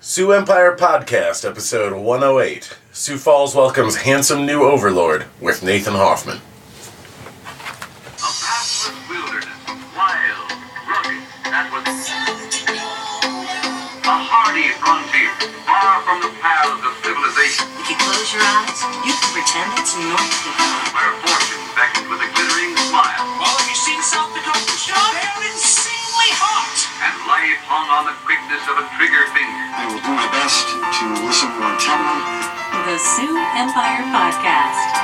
Sioux Empire Podcast, episode 108. Sioux Falls welcomes handsome new Overlord with Nathan Hoffman. A pathless wilderness, wild, rugged, that was a hardy frontier, far from the paths of civilization. If you close your eyes, you can pretend it's North Dakota. Where fortune beckons with a glittering smile. Well, have you seen South Dakota? They're insanely hot! And life hung on the quickness of a trigger finger. I will do my best to listen more intently. The Sioux Empire Podcast.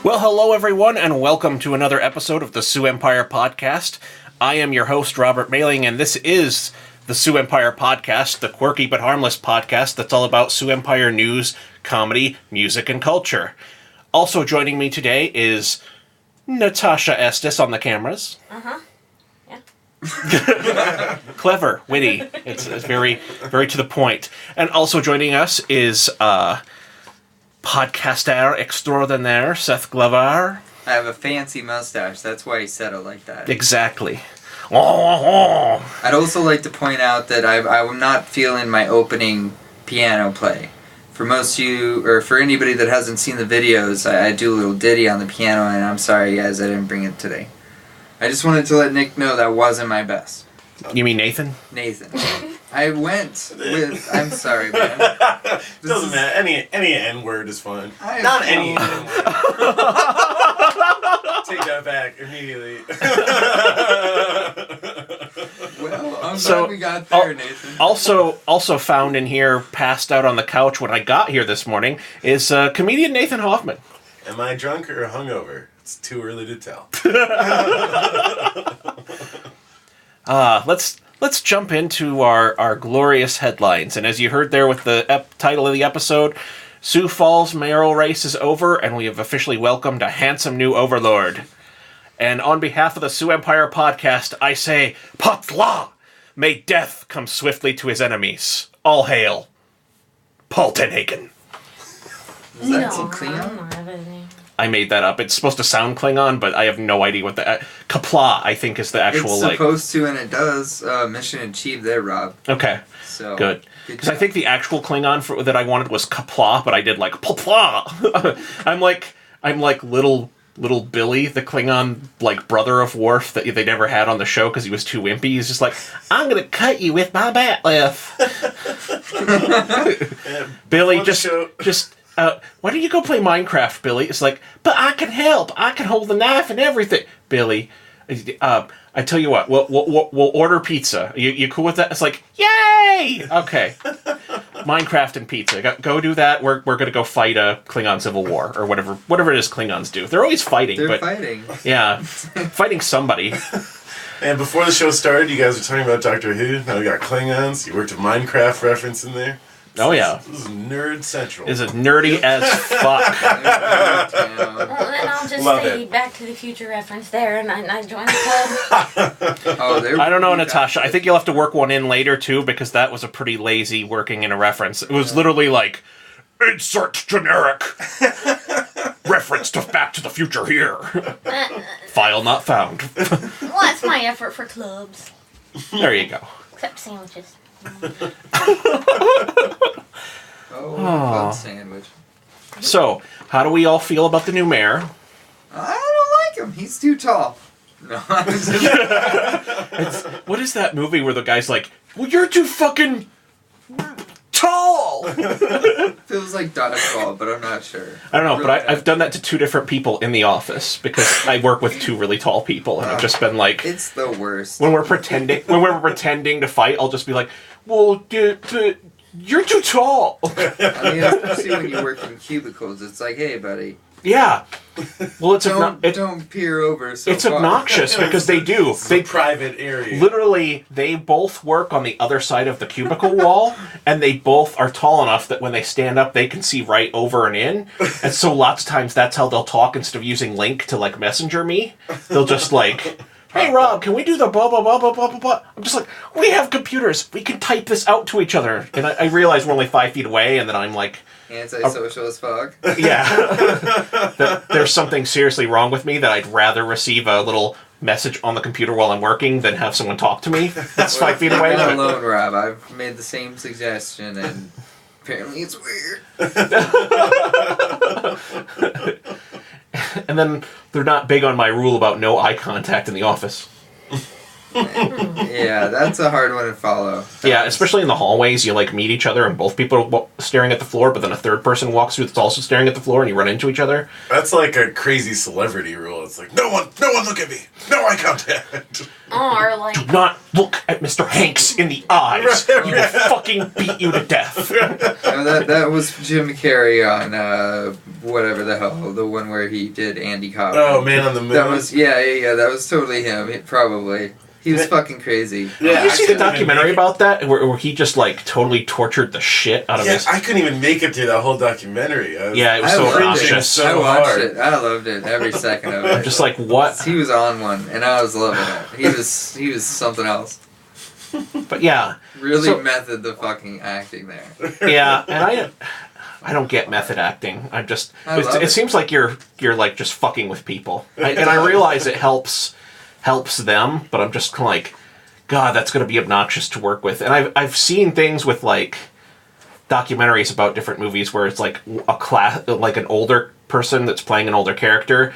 Well, hello everyone, and welcome to another episode of the Sioux Empire Podcast. I am your host, Robert Mailing, and this is the Sioux Empire Podcast, the quirky but harmless podcast that's all about Sioux Empire news, comedy, music, and culture. Also joining me today is Natasha Estes on the cameras. Yeah. Clever, witty. It's very, very to the point. And also joining us is podcaster extraordinaire, Seth Glover. I have a fancy mustache. That's why he said it like that. Exactly. Oh. I'd also like to point out that I'm not feeling my opening piano play. For most of you, or for anybody that hasn't seen the videos, I do a little ditty on the piano, and I'm sorry guys, I didn't bring it today. I just wanted to let Nick know that wasn't my best. You mean Nathan? Nathan. I went with... I'm sorry, man. Doesn't matter. Any N-word is fine. Not any N-word. Take that back immediately. Well, I'm So, glad we got there, Nathan. Also found in here, passed out on the couch when I got here this morning, is comedian Nathan Hoffman. Am I drunk or hungover? It's too early to tell. Let's jump into our glorious headlines. And as you heard there with the title of the episode, Sioux Falls mayoral race is over, and we have officially welcomed a handsome new Overlord. And on behalf of the Sioux Empire Podcast, I say, Patla! May death come swiftly to his enemies. All hail, Paul Tenhagen. Is that some Klingon? I made that up. It's supposed to sound Klingon, but I have no idea what the... Kapla, I think, is the actual, It's supposed to, and it does. Mission achieved there, Rob. Okay, So good. Because I think the actual Klingon that I wanted was Kapla, but I did, like, Papla! I'm like little Billy, the Klingon, like, brother of Worf that they never had on the show because he was too wimpy. He's just like, I'm gonna cut you with my batleth. Billy, why don't you go play Minecraft, Billy? It's like, but I can help. I can hold the knife and everything. Billy, I tell you what, we'll order pizza. You cool with that? It's like, yay! Okay. Minecraft and pizza. Go do that. We're going to go fight a Klingon civil war, or whatever it is Klingons do. They're always fighting. They're fighting. Yeah. Fighting somebody. And before the show started, you guys were talking about Doctor Who. Now we got Klingons. You worked a Minecraft reference in there. Oh, yeah. This is nerd central. Is it nerdy as fuck? Yeah. Well, and I'll just Love say it. Back to the Future reference there, and I joined the club. I don't know, Natasha. I think you'll have to work one in later, too, because that was a pretty lazy working in a reference. It was literally like, insert generic reference to Back to the Future here. File not found. Well, that's my effort for clubs. There you go. Except sandwiches. Club sandwich. So, how do we all feel about the new mayor? I don't like him. He's too tall. No, I'm just... What is that movie where the guy's like, well, you're too fucking tall? feels like dodgeball, but I'm not sure. I don't know, but I've done that to two different people in the office because I work with two really tall people, and I've just been like, it's the worst. When we're pretending to fight, I'll just be like, well, you're too tall. I mean, especially when you work in cubicles, it's like, hey, buddy. Yeah. Well, it's don't peer over so it's far. Obnoxious because they do. It's a private area. Literally, they both work on the other side of the cubicle wall, and they both are tall enough that when they stand up, they can see right over and in. And so lots of times that's how they'll talk instead of using Link to, like, messenger me. They'll just, like, hey, Rob, can we do the blah, blah, blah, blah, blah, blah, blah? I'm just like, we have computers. We can type this out to each other. And I realize we're only 5 feet away, and then I'm like... Antisocial as fuck. Yeah. There's something seriously wrong with me that I'd rather receive a little message on the computer while I'm working than have someone talk to me that's 5 feet away. You're not alone, Rob. I've made the same suggestion, and apparently it's weird. And then they're not big on my rule about no eye contact in the office. Yeah, that's a hard one to follow. Yeah, especially in the hallways, you like meet each other and both people are staring at the floor, but then a third person walks through that's also staring at the floor and you run into each other. That's like a crazy celebrity rule. It's like, no one look at me. No eye contact. Or like... Do not look at Mr. Hanks in the eyes. Right, He will fucking beat you to death. That was Jim Carrey on whatever the hell, the one where he did Andy Kaufman. Oh, Man on the Moon. That was that was totally him. Probably. He was fucking crazy. Yeah, Did you see the couldn't even documentary make it. about that? Where he just, like, totally tortured the shit out of his... I couldn't even make it through that whole documentary. Yeah, it was I so loved it. obnoxious. So I watched hard. it. I loved it every second of it. Just like, what? He was on one, and I was loving it. He was something else. But yeah. Really So- method the fucking acting there. Yeah, and I don't get method acting. I just... I love It it. seems like you're like, just fucking with people. And I realize it helps them, but I'm just kind of like... God, that's going to be obnoxious to work with. And I've seen things with, like, documentaries about different movies where it's, like, like an older person that's playing an older character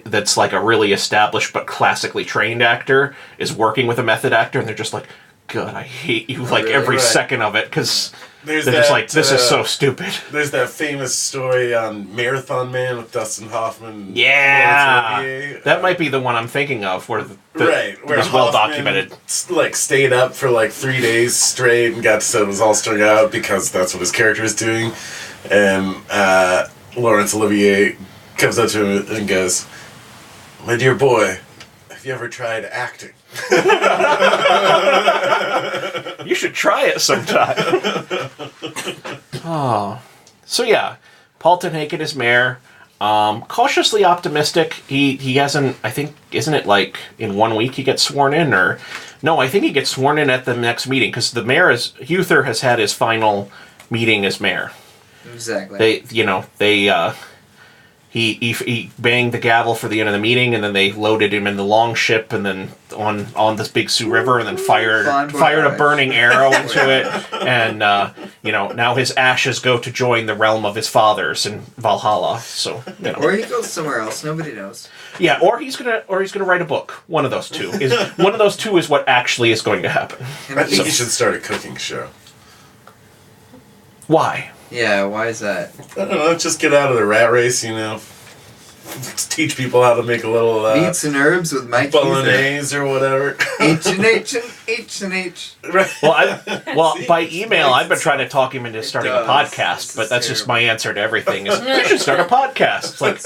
that's, like, a really established but classically trained actor is working with a method actor, and they're just like, God, I hate you, like, really? every Right. second of it, because they're There's just that, like, this is so stupid. There's that famous story on Marathon Man with Dustin Hoffman. Yeah! Laurence Olivier. That might be the one I'm thinking of, where Right, it was well documented. Like, stayed up for like 3 days straight and got to say it was all strung out because that's what his character is doing. And Laurence Olivier comes up to him and goes, "My dear boy, have you ever tried acting?" You should try it sometime. Oh. So yeah, Paul Tenhaken is mayor. Cautiously optimistic. He hasn't, I think, isn't it like in 1 week he gets sworn in, or no, I think he gets sworn in at the next meeting, because the mayor Huther has had his final meeting as mayor. Exactly. He banged the gavel for the end of the meeting, and then they loaded him in the long ship, and then on this big Sioux River, and then fired a burning arrow into it, and now his ashes go to join the realm of his fathers in Valhalla. So Or he goes somewhere else. Nobody knows. yeah, or he's gonna write a book. One of those two is what actually is going to happen. I think you should start a cooking show. Why? Yeah, why is that? I don't know, just get out of the rat race, Just teach people how to make a little Meats and herbs with Mike bolognese or whatever. H and H. Right. Well, by email, I've been trying to talk him into starting a does. podcast, This but is that's just terrible. my answer to everything. Is you should start a podcast. It's like,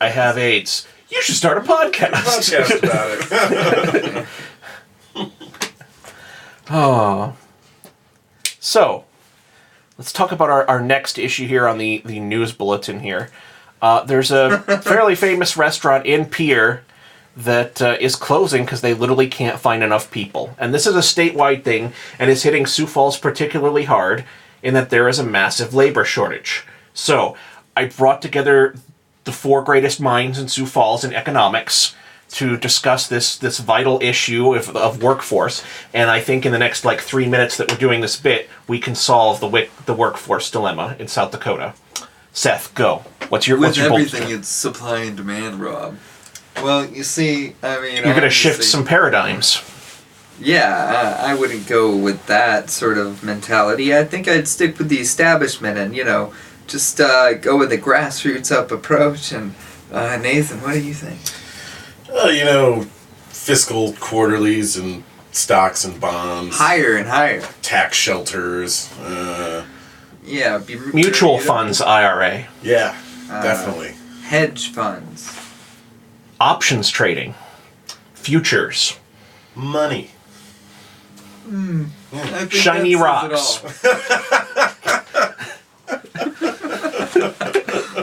I have AIDS. You should start a podcast. Podcast about it. Oh. So, let's talk about our next issue here on the news bulletin here. There's a fairly famous restaurant in Pierre that is closing because they literally can't find enough people. And this is a statewide thing, and is hitting Sioux Falls particularly hard in that there is a massive labor shortage. So, I brought together the 4 greatest minds in Sioux Falls in economics to discuss this vital issue of workforce, and I think in the next 3 minutes that we're doing this bit, we can solve the workforce dilemma in South Dakota. Seth, go. What's your bold everything, step? it's supply and demand, Rob. Well, you see, I mean, You're going to shift some paradigms. Yeah, I wouldn't go with that sort of mentality. I think I'd stick with the establishment and, just go with the grassroots up approach. And Nathan, what do you think? Fiscal quarterlies and stocks and bonds. Higher and higher. Tax shelters. Yeah. Mutual funds, IRA. Yeah, definitely. Hedge funds. Options trading. Futures. Money. I think Shiny that says rocks. it all.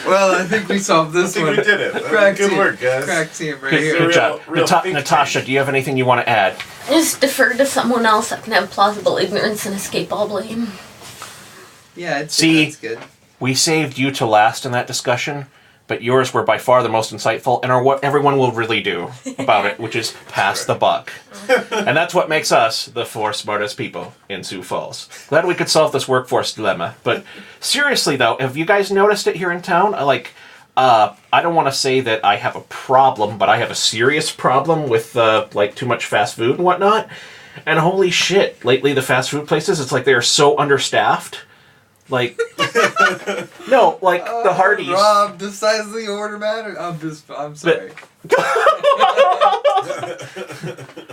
Well, I think we solved this I think one. we did it. Crack Good team. work, guys. Crack team right Good, here. good job. real think Natasha, tank. do you have anything you want to add? Just defer to someone else that can have plausible ignorance and escape all blame. Yeah, I'd See- say that's good. We saved you to last in that discussion, but yours were by far the most insightful and are what everyone will really do about it, which is pass the buck. And that's what makes us the 4 smartest people in Sioux Falls. Glad we could solve this workforce dilemma. But seriously, though, have you guys noticed it here in town? I don't want to say that I have a problem, but I have a serious problem with, too much fast food and whatnot. And holy shit, lately the fast food places, it's like they are so understaffed. The Hardee's. Rob, the size of the order matters. I'm sorry.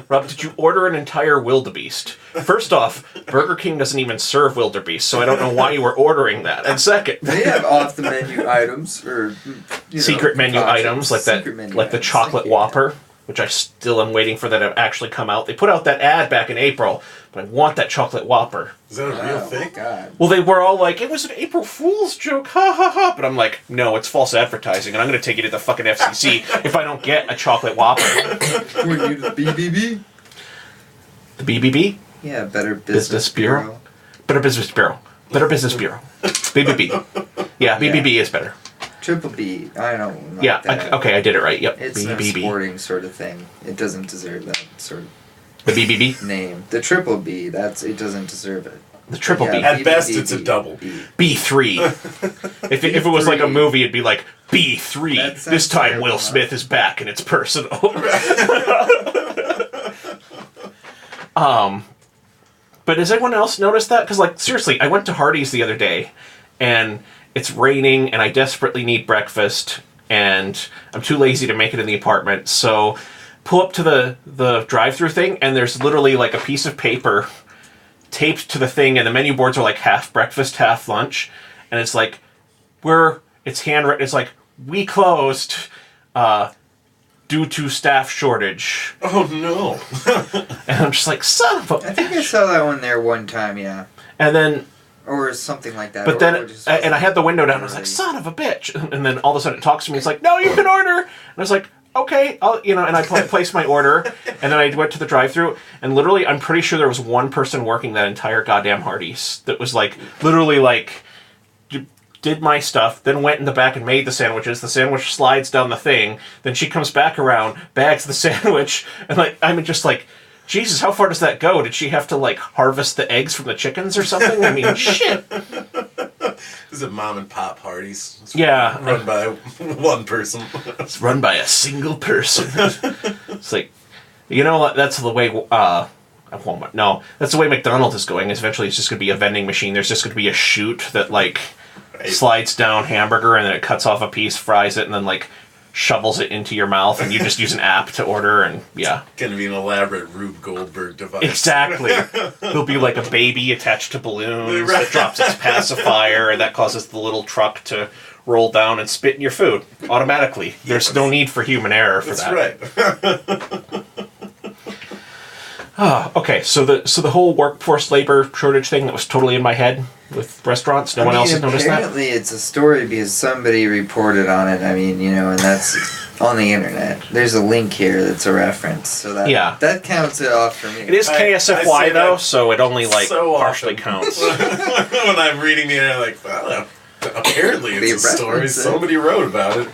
Rob, did you order an entire wildebeest? First off, Burger King doesn't even serve wildebeest, so I don't know why you were ordering that. And second, They have off-the-menu items, or secret menu items like that, Secret menu like the items. chocolate Thank you. Whopper, which I still am waiting for that to actually come out. They put out that ad back in April, but I want that chocolate Whopper. Is that a real Oh, thing? God. Well, they were all like, it was an April Fool's joke, ha ha ha. But I'm like, no, it's false advertising, and I'm going to take you to the fucking FCC if I don't get a chocolate Whopper. Were you the BBB? The BBB? Yeah, Better Business Business Bureau. Bureau. Better Business Bureau. Better Business Bureau. BBB. Yeah, BBB is better. Triple B. I don't like Yeah, that. okay, I did it right. Yep, It's a BBB. sporting sort of thing. It doesn't deserve that sort of The BBB? name. The triple B, it doesn't deserve it. The triple B. At best, it's a double. B3. If it was like a B3. movie, it'd be like B3. That sounds This time terrible, Will huh? Smith is back and it's personal. But has anyone else noticed that? Because, seriously, I went to Hardee's the other day, and it's raining, and I desperately need breakfast, and I'm too lazy to make it in the apartment, so pull up to the drive-thru thing, and there's literally, a piece of paper taped to the thing, and the menu boards are, half breakfast, half lunch, and it's it's handwritten, it's we closed, due to staff shortage. Oh no! And I'm just like, son of a I think I saw that one there one time, yeah. And then, Or something like that. but or then, just and I had the window down, and I was like, really- son of a bitch. And then all of a sudden it talks to me, it's like, no, you can order. And I was like, okay, and I placed my order, and then I went to the drive-thru, and literally, I'm pretty sure there was one person working that entire goddamn Hardee's that was did my stuff, then went in the back and made the sandwiches. The sandwich slides down the thing. Then she comes back around, bags the sandwich, and I'm just like, Jesus, how far does that go? Did she have to harvest the eggs from the chickens or something? I mean, shit. This is a mom and pop Hardee's. It's Yeah. run by one person. It's run by a single person. It's like, that's the way. Walmart. No, that's the way McDonald's is going. Eventually, it's just going to be a vending machine. There's just going to be a chute that slides down hamburger, and then it cuts off a piece, fries it, and then shovels it into your mouth, and you just use an app to order, and yeah. Gonna be an elaborate Rube Goldberg device. Exactly. There'll be a baby attached to balloons that drops its pacifier, and that causes the little truck to roll down and spit in your food automatically. There's no need for human error for that. That's right. Okay, so the whole workforce labor shortage thing that was totally in my head with restaurants, no one else has noticed that? Apparently it's a story because somebody reported on it. And that's on the internet. There's a link here that's a reference, so that counts it off for me. It is I KSFY say though, that so it only so partially often. counts. When I'm reading the internet, well, apparently it's a story. reference it. Somebody wrote about it.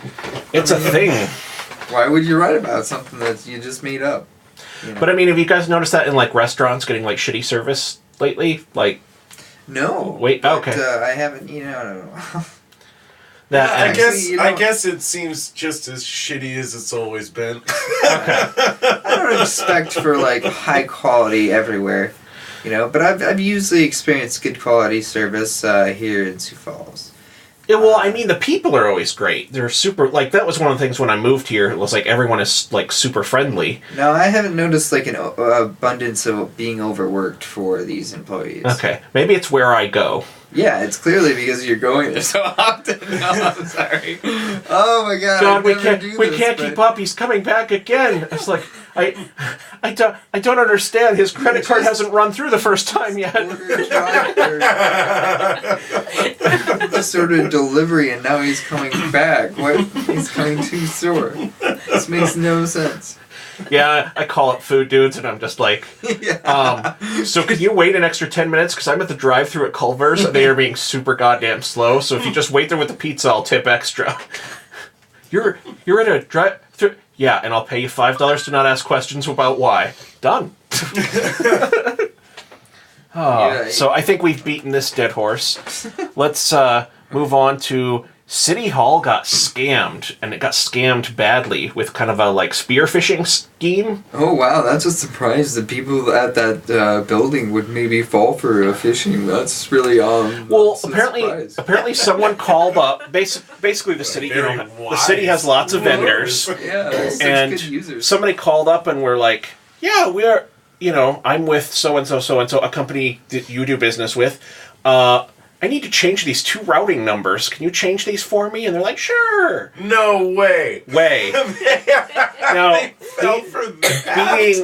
It's a thing. Why would you write about something that you just made up? But I mean, have you guys noticed that in restaurants getting shitty service lately? No. Wait, but, okay. I haven't. I don't know. That I and- guess you I know- guess it seems just as shitty as it's always been. I don't expect for high quality everywhere, But I've usually experienced good quality service here in Sioux Falls. Yeah, well, I mean, the people are always great. They're super. That was one of the things when I moved here. It was everyone is super friendly. No, I haven't noticed an abundance of being overworked for these employees. Okay, maybe it's where I go. Yeah, it's clearly because you're going there so often. No, I'm sorry. Oh my god, God, we can't keep up. He's coming back again. It's like I don't understand. His credit card hasn't run through the first time yet. Just ordered delivery and now he's coming back. What? He's coming too short. This makes no sense. Yeah, I call up food dudes and I'm just like, so can you wait an extra 10 minutes? Because I'm at the drive-thru at Culver's and they are being super goddamn slow. So if you just wait there with the pizza, I'll tip extra. You're at a drive-thru? Yeah, and I'll pay you $5 to not ask questions about why. Done. So I think we've beaten this dead horse. Let's move on to City Hall got scammed, and it got scammed badly with kind of a like spear phishing scheme. Oh wow, that's a surprise that people at that building would maybe fall for a phishing. That's really well, apparently someone called up. Basically, the city, the city has lots of vendors, and good users. Somebody called up and were like, "Yeah, we are. I'm with so and so, a company that you do business with. I need to change these 2 routing numbers. Can you change these for me?" And they're like, "Sure." No way. Now,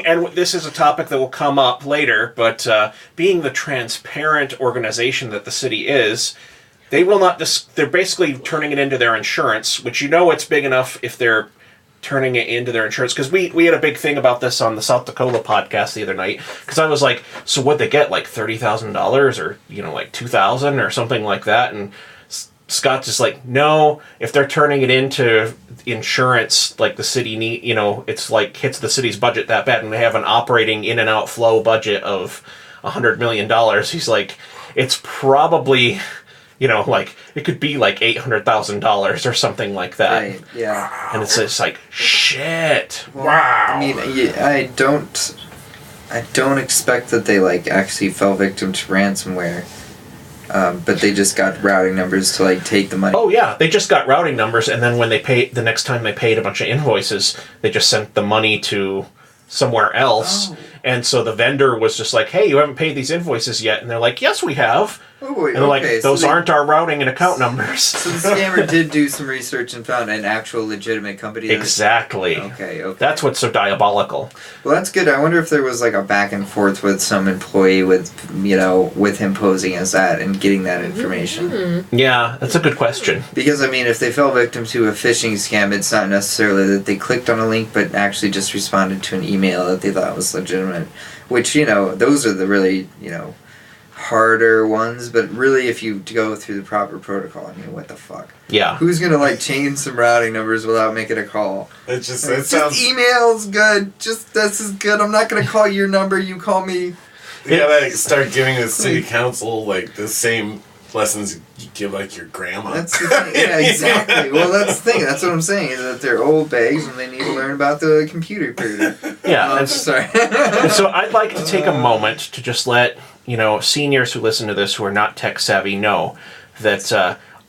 and this is a topic that will come up later, but being the transparent organization that the city is, they will not. They're basically turning it into their insurance, which it's big enough if they're turning it into their insurance, because we had a big thing about this on the South Dakota podcast the other night, because I was like, so what'd they get, like $30,000 or like $2,000 or something like that? And Scott's just like, no, if they're turning it into insurance, like the city it's like hits the city's budget that bad, and they have an operating in and out flow budget of $100 million. He's like, it's probably like it could be like $800,000 or something like that. Right, yeah. And it's just like, shit. Well, wow. I mean, I don't expect that they like actually fell victim to ransomware. But they just got routing numbers to like take the money. Oh yeah, they just got routing numbers, and then when they paid the next time they paid a bunch of invoices, they just sent the money to somewhere else. Oh. And so the vendor was just like, "Hey, you haven't paid these invoices yet," and they're like, "Yes, we have." Oh, wait, and they're like, "Those aren't our routing and account numbers." So the scammer did do some research and found an actual legitimate company. Exactly. Okay. That's what's so diabolical. Well, that's good. I wonder if there was like a back and forth with some employee with him posing as that and getting that information. Mm-hmm. Yeah, that's a good question. Because, I mean, if they fell victim to a phishing scam, it's not necessarily that they clicked on a link, but actually just responded to an email that they thought was legitimate. Which, those are the really, harder ones, but really if you go through the proper protocol, I mean, what the fuck? Yeah. Who's gonna change some routing numbers without making a call? It sounds... email's good. Just this is good. I'm not gonna call your number, you call me. You gotta start giving the city council the same lessons you give your grandma. That's the thing. Yeah, exactly. Well, that's the thing. That's what I'm saying, is that they're old bags and they need to learn about the computer period. Yeah. I'm sorry. And so I'd like to take a moment to just let seniors who listen to this who are not tech savvy know that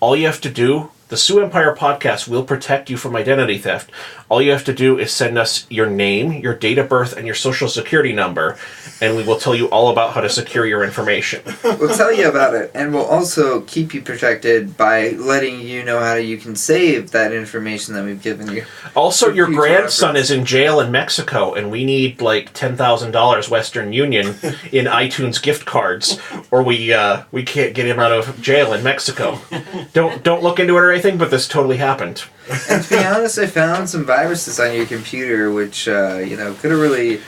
all you have to do, the Sioux Empire Podcast will protect you from identity theft. All you have to do is send us your name, your date of birth, and your social security number, and we will tell you all about how to secure your information. We'll tell you about it, and we'll also keep you protected by letting you know how you can save that information that we've given you. Also, your grandson is in jail in Mexico, and we need $10,000 Western Union in iTunes gift cards, or we can't get him out of jail in Mexico. Don't look into it or anything, but this totally happened. And to be honest, I found some viruses on your computer, which could have really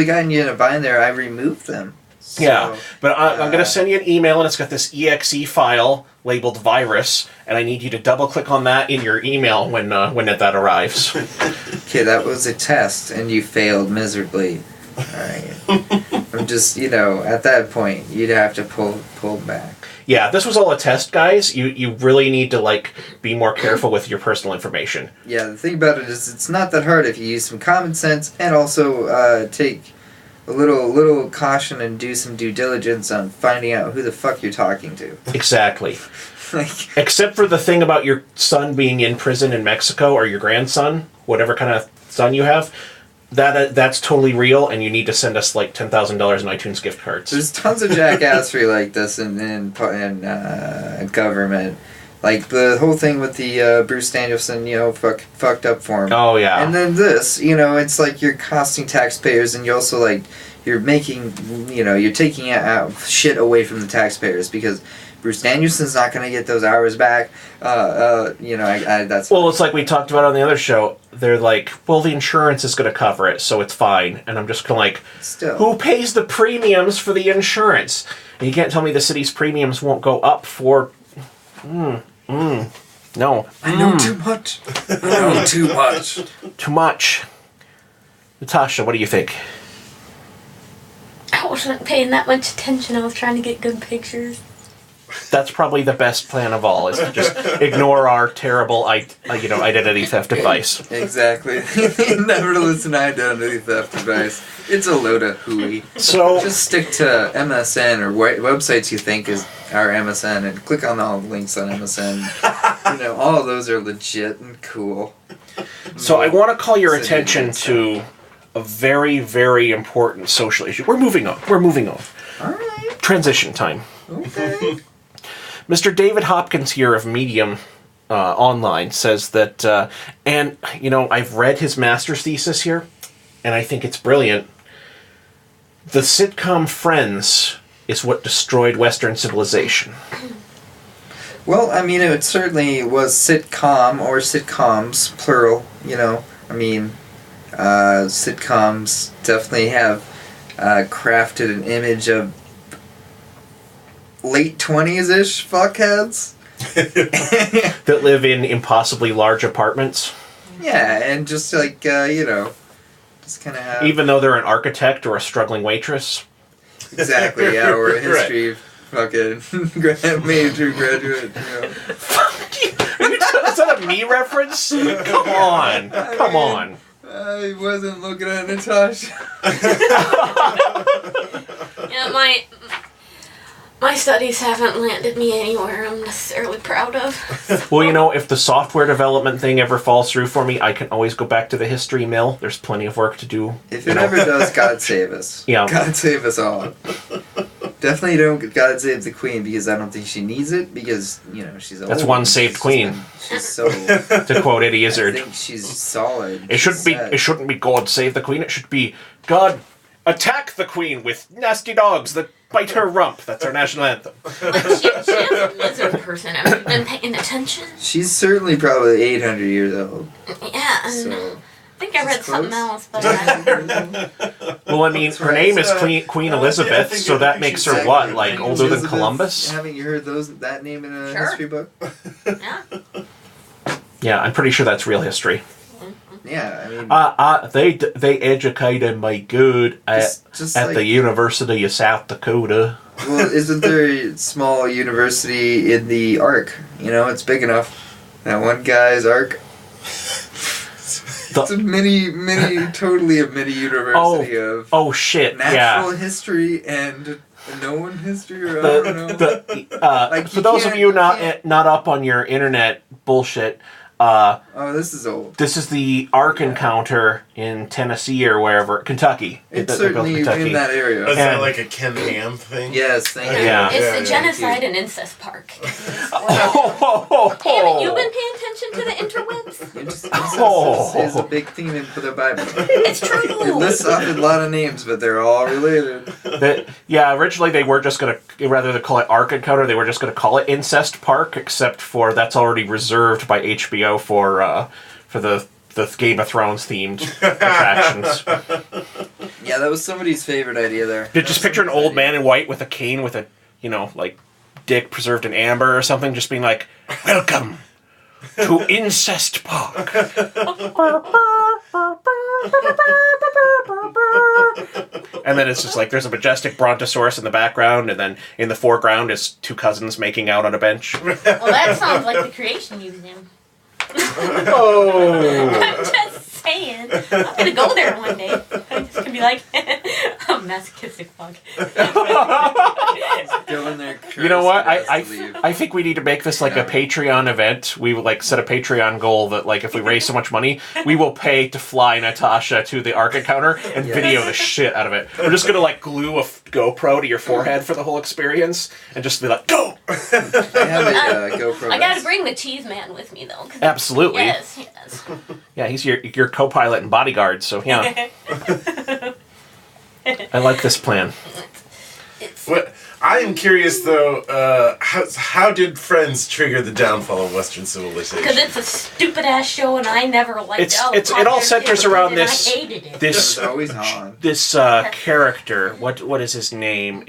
gotten you in a bind there. I removed them. So, yeah, but I'm going to send you an email, and it's got this exe file labeled virus, and I need you to double-click on that in your email when that arrives. Okay, that was a test, and you failed miserably. All right. I'm just, at that point, you'd have to pull back. Yeah, this was all a test, guys. You really need to be more careful with your personal information. Yeah, the thing about it is it's not that hard if you use some common sense and also take a little caution and do some due diligence on finding out who the fuck you're talking to. Exactly. Except for the thing about your son being in prison in Mexico, or your grandson, whatever kind of son you have. That's totally real, and you need to send us like $10,000 in iTunes gift cards. There's tons of jackassery like this in government. Like the whole thing with the Bruce Danielson, fucked up form. Oh yeah. And then this, it's like you're costing taxpayers, and you also like you're making, you're taking out shit away from the taxpayers because Bruce Danielson's not going to get those hours back. That's... Well, it's like we talked about on the other show. They're like, well, the insurance is going to cover it, so it's fine. And I'm just going to like, Still. Who pays the premiums for the insurance? And you can't tell me the city's premiums won't go up for... No. I know too much. I know too much. Too much. Natasha, what do you think? I wasn't paying that much attention. I was trying to get good pictures. That's probably the best plan of all, is to just ignore our terrible, identity theft advice. Exactly. Never to listen to identity theft advice. It's a load of hooey. So just stick to MSN or websites you think are MSN and click on all the links on MSN. All of those are legit and cool. So I want to call your attention to a very, very important social issue. We're moving on. All right. Transition time. Okay. Mr. David Hopkins here of Medium Online says that, I've read his master's thesis here, and I think it's brilliant. The sitcom Friends is what destroyed Western civilization. Well, it certainly was sitcom or sitcoms, plural, sitcoms definitely have crafted an image of late 20s-ish fuckheads. That live in impossibly large apartments. Yeah, and just like, just kind of have... Even though they're an architect or a struggling waitress. Exactly, yeah, or a history fucking major graduate, Is that a me reference? Come on. I wasn't looking at Natasha. Yeah, my studies haven't landed me anywhere I'm necessarily proud of. Well, if the software development thing ever falls through for me, I can always go back to the history mill. There's plenty of work to do. If it ever does, God save us. Yeah. God save us all. Definitely don't God save the Queen, because I don't think she needs it, because, she's old. That's one saved queen. She's so... To quote Eddie Izzard. I think she's solid. It shouldn't be God save the Queen. It should be God attack the Queen with nasty dogs that bite her rump. That's our national anthem. Like, she is a lizard person. Have you been paying attention? She's certainly probably 800 years old. Yeah, and So, I think I read something else, but Well, her name is Queen Elizabeth, so that makes her what, like older than Elizabeth, Columbus? Haven't you heard that name in a history book? yeah. Yeah, I'm pretty sure that's real history. Yeah, They educated me good at the University of South Dakota. Well, isn't there a small university in the Ark? It's big enough. That one guy's Ark. It's a totally a mini university of natural history and known history, or I don't know. For those of you not up on your internet bullshit, this is old. This is the Ark encounter in Tennessee or wherever, Kentucky. It's certainly in that area. Is that like a Ken Ham thing? Yes, thank you. Yeah. It's the Genocide and Incest Park. Haven't you been paying attention to the interwebs? Incest is a big theme in the Bible. It's true. It lists off a lot of names, but they're all related. Originally they were just going to, rather than call it Ark Encounter, they were just going to call it Incest Park, except for that's already reserved by HBO for the Game of Thrones themed attractions. Yeah, that was somebody's favorite idea there. Just picture an old man in white with a cane with a, dick preserved in amber or something, just being like, "Welcome to Incest Park." And then it's just like there's a majestic brontosaurus in the background, and then in the foreground is two cousins making out on a bench. Well, that sounds like the Creation Museum. Oh. I'm just saying. I'm gonna go there one day. I'm just gonna be like, a masochistic fuck. Go in there. You know what? curse, leave. I think we need to make this like a Patreon event. We would like set a Patreon goal that like if we raise so much money, we will pay to fly Natasha to the Ark encounter and video the shit out of it. We're just gonna like glue a GoPro to your forehead for the whole experience and just be like, go. I have a GoPro. I gotta bring the cheese man with me though. 'Cause Absolutely. yes. Yeah, he's your co-pilot and bodyguard. So yeah, I like this plan. What I am curious though, how did Friends trigger the downfall of Western civilization? Because it's a stupid ass show, and I never liked It all centers around this. I hated it. This It's always on. this character. What is his name?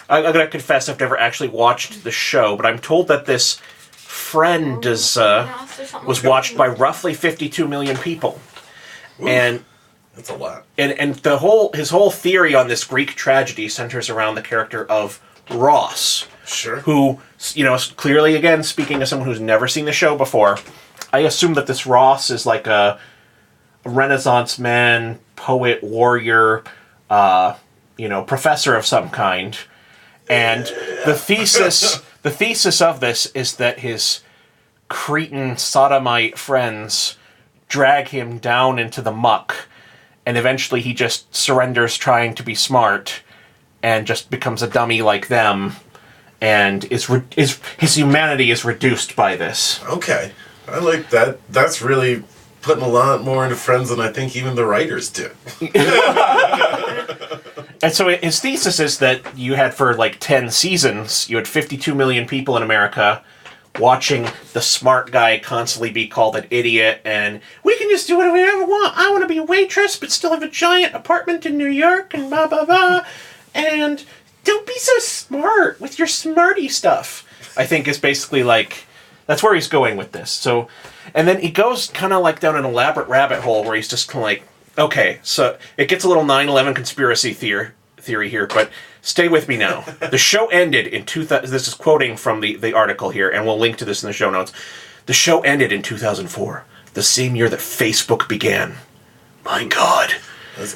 I'm gonna confess I've never actually watched the show, but I'm told that this Friend was watched by roughly 52 million people. Oof. And That's a lot. And his whole theory on this Greek tragedy centers around the character of Ross. Sure. Who, clearly, again, speaking as someone who's never seen the show before, I assume that this Ross is like a Renaissance man, poet, warrior, professor of some kind. And the thesis of this is that his Cretan sodomite friends drag him down into the muck, and eventually he just surrenders trying to be smart and just becomes a dummy like them, and his humanity is reduced by this. Okay. I like that. That's really putting a lot more into Friends than I think even the writers did. And so his thesis is that you had, for like 10 seasons, you had 52 million people in America watching the smart guy constantly be called an idiot, and we can just do whatever we ever want. I want to be a waitress, but still have a giant apartment in New York, and blah, blah, blah. And don't be so smart with your smarty stuff. I think is basically like, that's where he's going with this. So, and then he goes kind of like down an elaborate rabbit hole where he's just kind of like, okay, so it gets a little 9/11 conspiracy theory here, but stay with me now. The show ended in 2000. This is quoting from the article here, and we'll link to this in the show notes. The show ended in 2004, the same year that Facebook began. My God.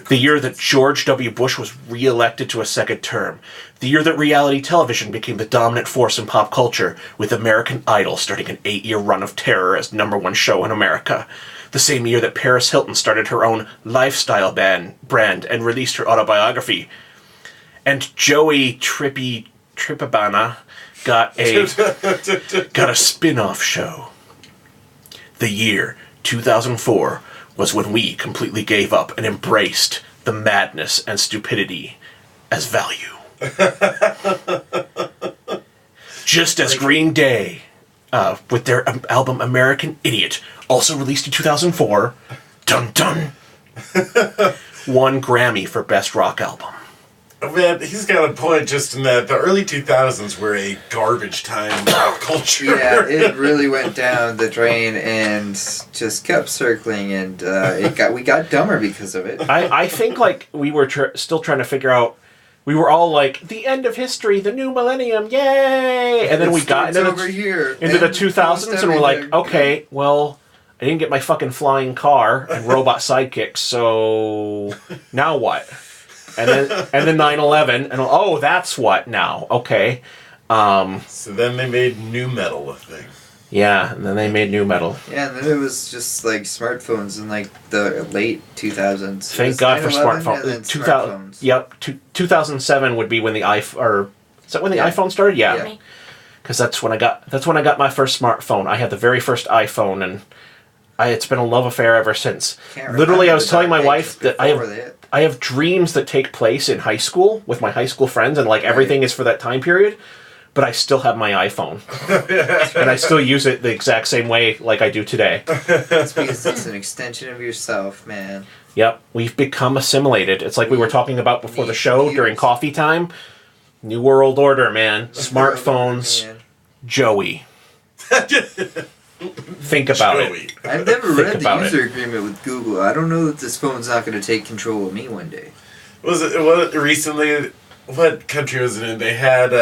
The year that George W. Bush was re-elected to a second term. The year that reality television became the dominant force in pop culture, with American Idol starting an 8-year run of terror as #1 show in America. The same year that Paris Hilton started her own lifestyle brand and released her autobiography. And Joey Tripabana got a spin-off show. The year 2004 was when we completely gave up and embraced the madness and stupidity as value. Just as Green Day, with their album American Idiot, also released in 2004, dun-dun, won Grammy for Best Rock Album. Man, he's got a point just in that the early 2000s were a garbage time in pop culture. Yeah, it really went down the drain and just kept circling, and we got dumber because of it. I think like we were still trying to figure out. We were all like, the end of history, the new millennium, yay! And then we got into the 2000s, and we're like, okay, well, I didn't get my fucking flying car and robot sidekicks, so now what? And then 9/11, and oh, that's what now. Okay. So then they made nu metal a thing. Yeah, and then they made nu metal. Yeah, and then it was just like smartphones in like the late 2000s. Thank God for smartphones. 2000. Yep. 2007 would be when the iPhone. Is that when the iPhone started? Yeah. Because that's when I got my first smartphone. I had the very first iPhone, and it's been a love affair ever since. Literally, I was telling my wife that I have dreams that take place in high school with my high school friends, and like everything is for that time period. But I still have my iPhone, and I still use it the exact same way like I do today. It's because it's an extension of yourself, man. Yep, we've become assimilated. It's like we were talking about before the show during coffee time. New World Order, man. Smartphones. Joey. Think about it. I've never read the user agreement with Google. I don't know that this phone's not going to take control of me one day. What country was it in? They had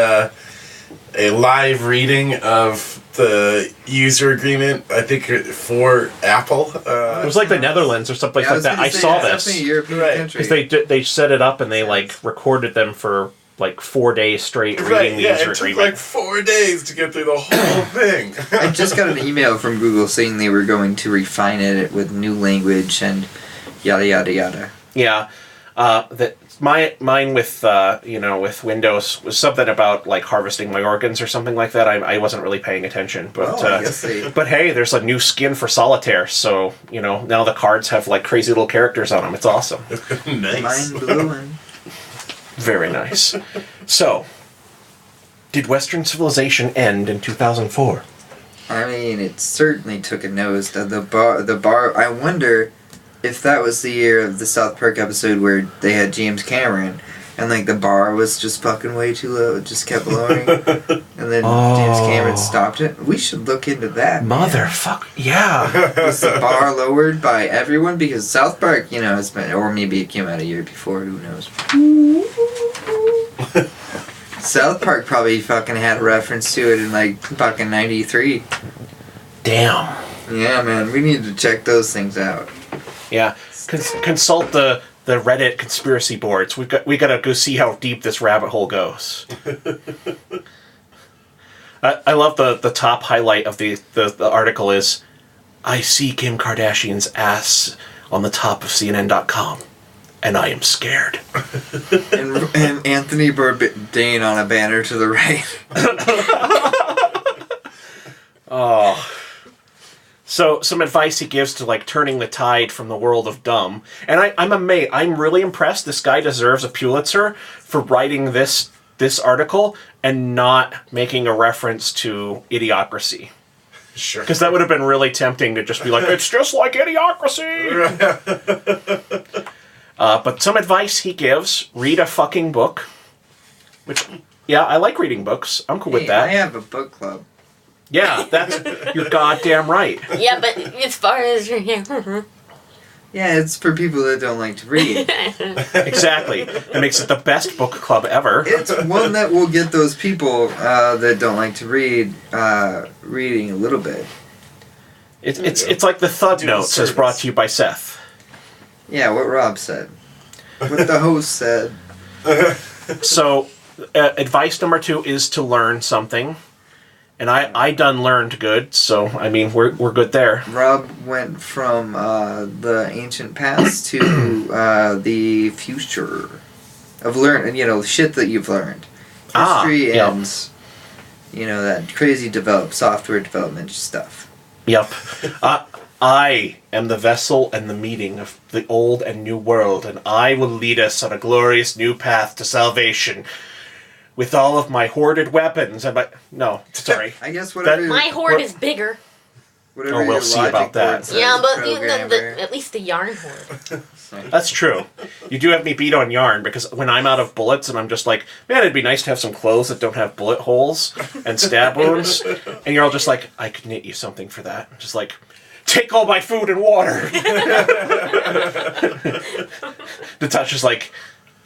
a live reading of the user agreement, I think, for Apple. It was like the Netherlands or someplace like that. I saw this. Definitely a European country. Because they set it up and they like recorded them for like 4 days straight reading Right, yeah, these. it took like 4 days to get through the whole thing. I just got an email from Google saying they were going to refine it with new language and yada yada yada. Yeah, that mine with with Windows was something about like harvesting my organs or something like that. I wasn't really paying attention, but I guess they... but hey, there's a new skin for Solitaire, so now the cards have like crazy little characters on them. It's awesome. Nice. Mind blowing. Very nice. So, did Western civilization end in 2004? I mean, it certainly took a nose. The bar. I wonder if that was the year of the South Park episode where they had James Cameron, and like the bar was just fucking way too low. It just kept lowering, and then James Cameron stopped it. We should look into that. Motherfucker! Yeah. Was the bar lowered by everyone because South Park, has been, or maybe it came out a year before. Who knows? South Park probably fucking had a reference to it in like fucking 93. Damn. Yeah, man, we need to check those things out. Yeah. Consult the Reddit conspiracy boards. We gotta go see how deep this rabbit hole goes. I love the top highlight of the article is, I see Kim Kardashian's ass on the top of CNN.com. And I am scared. and Anthony Bourdain on a banner to the right. Oh. So, some advice he gives to, like, turning the tide from the world of dumb. And I'm amazed. I'm really impressed. This guy deserves a Pulitzer for writing this article and not making a reference to Idiocracy. Sure. Because that would have been really tempting to just be like, it's just like Idiocracy! But some advice he gives, read a fucking book. Which, yeah, I like reading books. I'm cool with that. I have a book club. Yeah, you're goddamn right. Yeah, but as far as yeah, it's for people that don't like to read. Exactly. It makes it the best book club ever. It's one that will get those people that don't like to read reading a little bit. It's like the Thud Notes is brought to you by Seth. Yeah, what Rob said. What the host said. So, advice number 2 is to learn something. And I done learned good, so, I mean, we're good there. Rob went from the ancient past to the future of learning, shit that you've learned. History and, that crazy software development stuff. Yep. I am the vessel and the meeting of the old and new world, and I will lead us on a glorious new path to salvation. With all of my hoarded weapons and no, sorry. I guess whatever. my hoard is bigger. Whatever we'll see about that. Yeah, but at least the yarn hoard. That's true. You do have me beat on yarn, because when I'm out of bullets and I'm just like, man, it'd be nice to have some clothes that don't have bullet holes and stab wounds, and you're all just like, I could knit you something for that. I'm just like, take all my food and water. Natasha's like,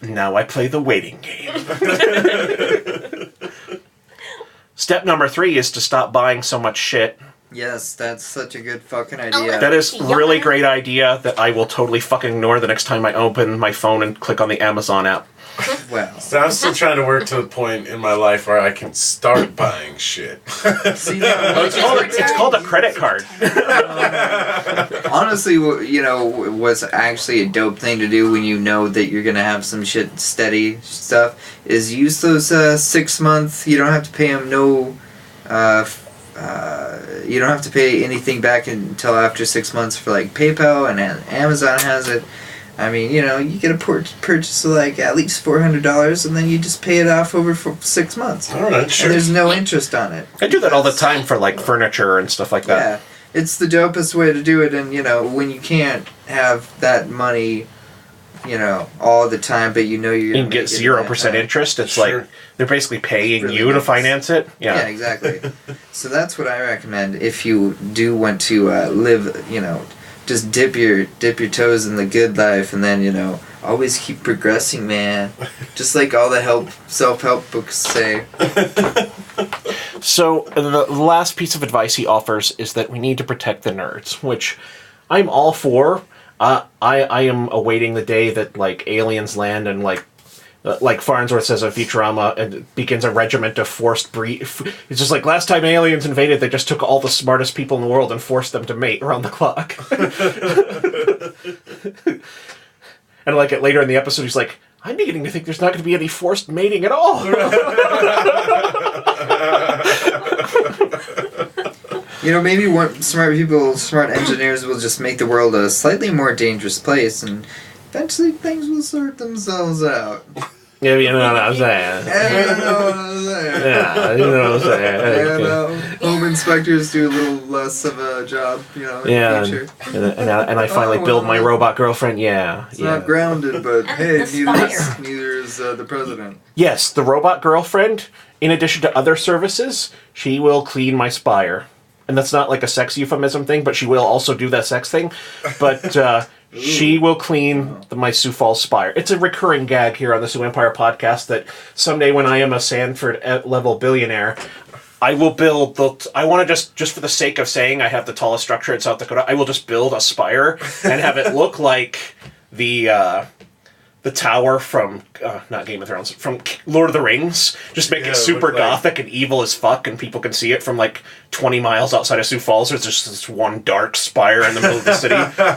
now I play the waiting game. Step number 3 is to stop buying so much shit. Yes, that's such a good fucking idea. That is a really great idea that I will totally fucking ignore the next time I open my phone and click on the Amazon app. Well, So I'm still trying to work to the point in my life where I can start buying shit. see, now, It's called a credit card. honestly, what's actually a dope thing to do when you know that you're gonna have some shit steady stuff is use those 6 month. You don't have to pay them you don't have to pay anything back until after 6 months for like PayPal, and Amazon has it. I mean, you get a purchase of like at least $400, and then you just pay it off over 6 months. All right, sure. And there's no interest on it. I do that all the time for like furniture and stuff like that. Yeah, it's the dopest way to do it, and when you can't have that money, all the time, but you're You gonna can get make it 0% interest. It's Sure. like they're basically paying really you to nice. finance it. Yeah, exactly. So that's what I recommend if you do want to live, just dip your toes in the good life, and then always keep progressing, man. Just like all the self-help books say. So the last piece of advice he offers is that we need to protect the nerds, which I'm all for. I am awaiting the day that like aliens land and like like Farnsworth says of Futurama, and begins a regiment of forced breed. It's just like last time aliens invaded, they just took all the smartest people in the world and forced them to mate around the clock. And like later in the episode, he's like, I'm beginning to think there's not going to be any forced mating at all. You know, maybe smart engineers will just make the world a slightly more dangerous place, and eventually things will sort themselves out. Yeah, you know what I'm saying. You know what I'm saying. Yeah, you know what I'm saying. Home inspectors do a little less of a job, in the future. And I finally build my robot girlfriend. Yeah, it's not grounded, but hey, the neither is the president. Yes, the robot girlfriend, in addition to other services, she will clean my spire. And that's not like a sex euphemism thing, but she will also do that sex thing. But she will clean my Sioux Falls spire. It's a recurring gag here on the Sioux Empire Podcast that someday when I am a Sanford-level billionaire, I will build I want to just for the sake of saying I have the tallest structure in South Dakota, I will just build a spire and have it look like the tower from, not Game of Thrones, from Lord of the Rings. Just make it super gothic and evil as fuck, and people can see it from like 20 miles outside of Sioux Falls. There's just this one dark spire in the middle of the city.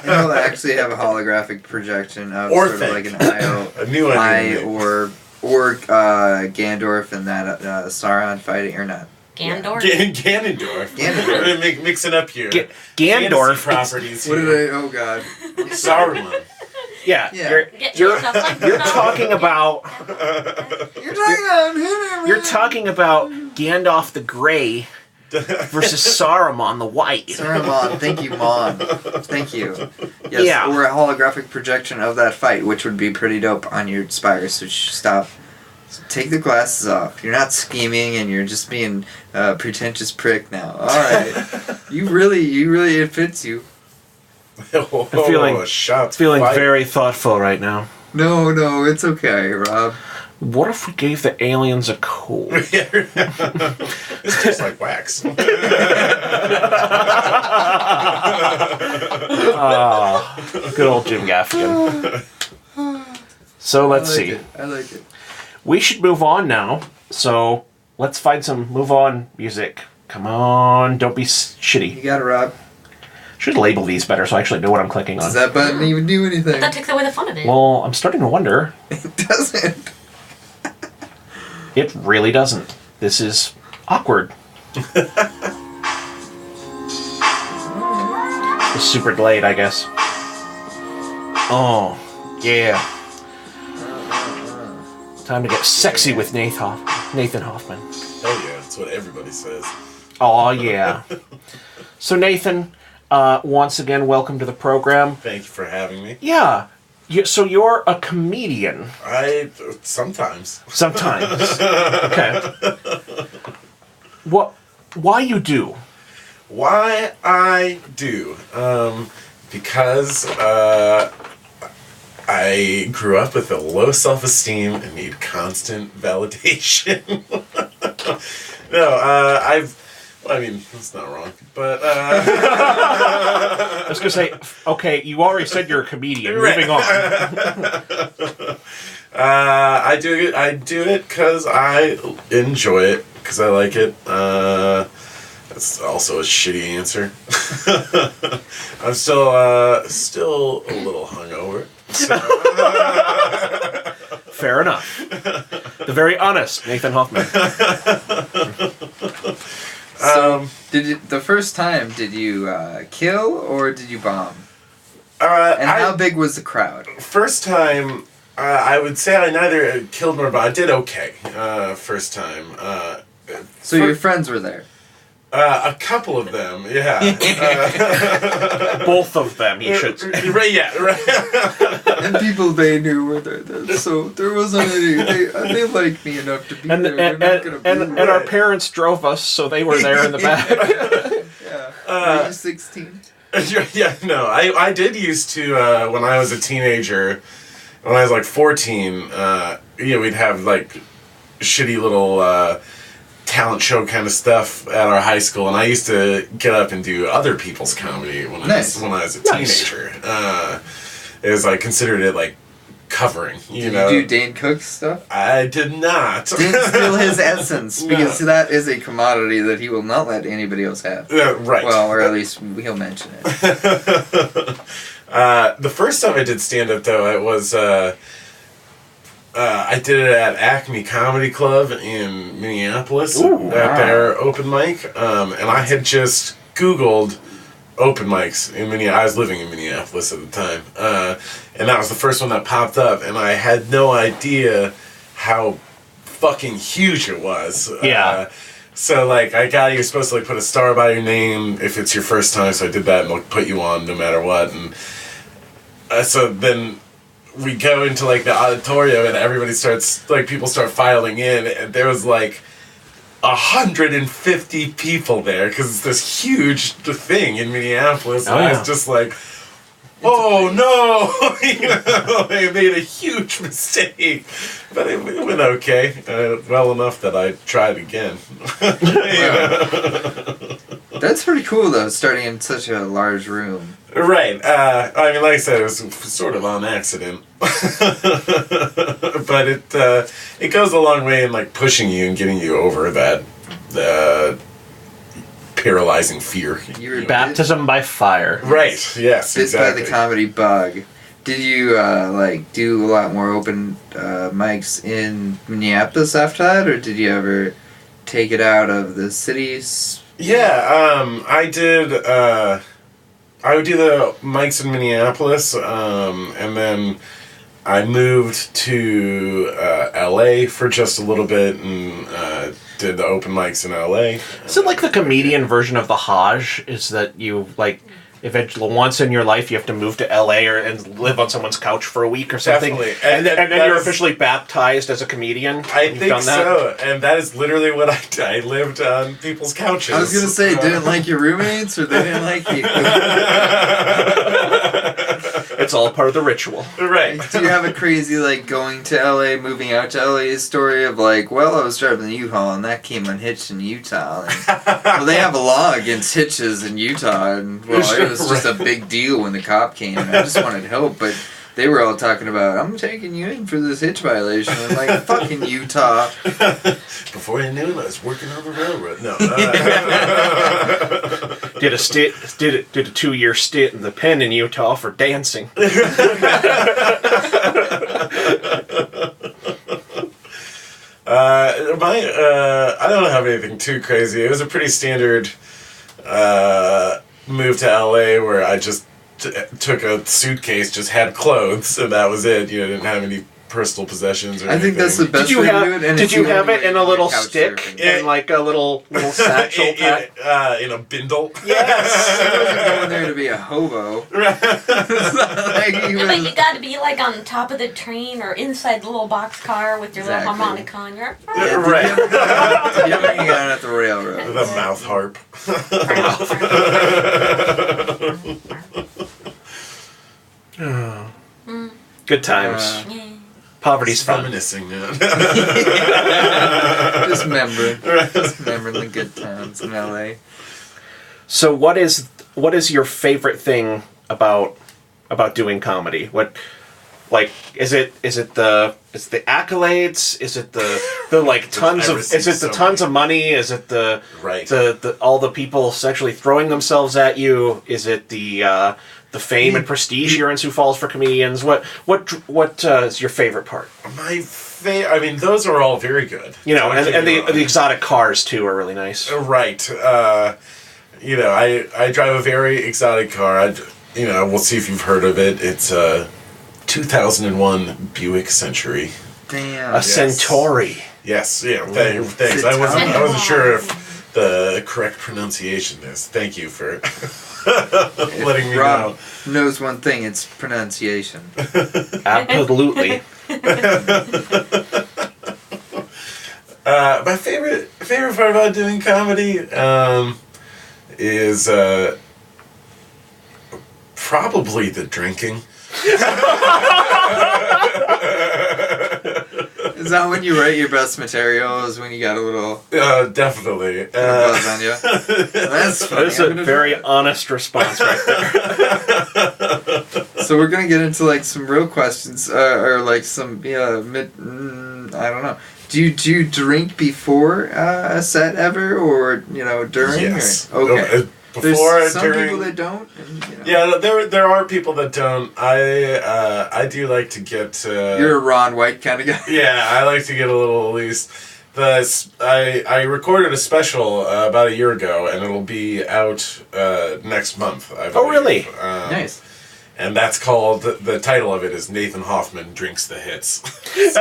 They'll actually have a holographic projection of sort of like an Eye or Gandorf and that Sauron fighting, or not. Gandorf? Ganondorf. Mix it up here. Gandorf. Properties here. What did oh god. Saruman. Yeah. You're talking about You're talking about Gandalf the Grey versus Saruman the White. Saruman, thank you, Mon. Thank you. Yes, or a holographic projection of that fight, which would be pretty dope on your spire. So stop. Take the glasses off. You're not scheming, and you're just being a pretentious prick now. All right, you really, it fits you. I'm feeling very thoughtful right now. No, it's okay, Rob. What if we gave the aliens a cold? It's just like wax. Good old Jim Gaffigan. So let's see. I like it. We should move on now. So let's find some move on music. Come on, don't be shitty. You got it, Rob. Should label these better so I actually know what I'm clicking on. Does that button even do anything? That takes away the fun of it. Well, I'm starting to wonder. It doesn't. It really doesn't. This is awkward. It's super delayed, I guess. Oh, yeah. Time to get sexy with Nathan Hoffman. Hell yeah, that's what everybody says. Oh, yeah. So, Nathan, once again, welcome to the program. Thank you for having me. Yeah. So you're a comedian. Sometimes. Sometimes. Okay. Why you do? Why I do? Because I grew up with a low self-esteem and need constant validation. I mean, that's not wrong, but... I was going to say, okay, you already said you're a comedian. Right. Moving on. I do it because I enjoy it, because I like it. That's also a shitty answer. I'm still a little hungover. So. Fair enough. The very honest Nathan Hoffman. So, the first time, did you kill or did you bomb? And how big was the crowd? First time, I would say I neither killed nor bombed. I did okay first time. So your friends were there? A couple of them, yeah. Both of them, you should say. Right, yeah. Right. And people they knew were there, so there wasn't any. They liked me enough to be there. And our parents drove us, so they were there in the back. Yeah. Were you 16? Yeah, no. I did used to, when I was a teenager, when I was like 14, we'd have like shitty little... talent show kind of stuff at our high school, and I used to get up and do other people's comedy when I was a teenager. It was like considered it like covering. Did know? you do Dane Cook's stuff? I did not. Didn't steal his essence, because No. that is a commodity that he will not let anybody else have. Right. Well, or at least he'll mention it. The first time I did stand-up, though, it was... I did it at Acme Comedy Club in Minneapolis at their open mic, and I had just Googled open mics in Minneapolis. I was living in Minneapolis at the time, and that was the first one that popped up, and I had no idea how fucking huge it was. Yeah. So, like, you're supposed to, like, put a star by your name if it's your first time, so I did that, and they'll put you on no matter what, and so then... we go into, like, the auditorium, and everybody starts, like, people start filing in, and there was, like, 150 people there, because it's this huge thing in Minneapolis, and I was just like, oh, no! You know, I made a huge mistake. But it went okay. Well enough that I tried again. That's pretty cool, though, starting in such a large room. Right. I mean, like I said, it was sort of on accident. But it goes a long way in, like, pushing you and getting you over that paralyzing fear. You were Baptism by fire. Right. Yes, bit exactly. by the comedy bug. Did you, do a lot more open mics in Minneapolis after that, or did you ever take it out of the cities? Yeah, I did, I would do the mics in Minneapolis, and then I moved to LA for just a little bit and did the open mics in LA. Is it like the comedian version of the Hajj? Is that you, like, eventually once in your life you have to move to LA and live on someone's couch for a week or something? Definitely. And then you're officially baptized as a comedian? I think so, and that is literally what I did. I lived on people's couches. I was going to say, didn't like your roommates, or they didn't like you? It's all part of the ritual. Right. Do you have a crazy, like, going to LA, moving out to LA story of, like, well, I was driving the U-Haul and that came unhitched in Utah. And, well, they have a law against hitches in Utah, and, well, it was just a big deal when the cop came, and I just wanted help, but they were all talking about, I'm taking you in for this hitch violation. I'm like, fucking Utah. Before I knew it, I was working on the railroad. No. Did a 2-year stint in the pen in Utah for dancing. I don't have anything too crazy. It was a pretty standard move to LA where I just took a suitcase, just had clothes, and that was it. You know, didn't have any personal possessions or anything. I think that's the best way to do it. And did you have it in a little couch stick? surfing. In like a little satchel pack? In a bindle. Yes! He wasn't going there to be a hobo. But you got to be like on top of the train or inside the little box car with your Exactly. little harmonica on your. Right. You're hanging out at the railroad. The mouth harp. Good times. Yeah. Poverty's fun. Reminiscing now. Just remembering the good times in LA. So what is your favorite thing about doing comedy? What, like, is it the accolades? Is it the like tons of tons of money? Is it the all the people sexually throwing themselves at you? Is it the fame and prestige here in Sioux Falls for comedians? What is your favorite part? I mean, those are all very good. You know, and the exotic cars too are really nice. Right. You know, I drive a very exotic car. We'll see if you've heard of it. It's a 2001 Buick Century. Damn. A Centauri. Yes. Yeah. Thanks. I wasn't sure if the correct pronunciation is. Thank you for letting me know. Knows one thing. It's pronunciation. Absolutely. My favorite part about doing comedy is probably the drinking. Is that when you write your best material? Is when you got a little Definitely. buzz on you? That's funny. That's a very honest response right there. So we're gonna get into like some real questions, or like some I don't know. Do you drink before a set ever, or during? Yes. Or, okay. Before, There's some during, people that don't. And, Yeah, there are people that don't. I do like to get. You're a Ron White kind of guy. Yeah, I like to get a little at least. I recorded a special about a year ago, and it'll be out next month. I believe. Oh, really? Nice. And that's called, the title of it is Nathan Hoffman Drinks the Hits. So it's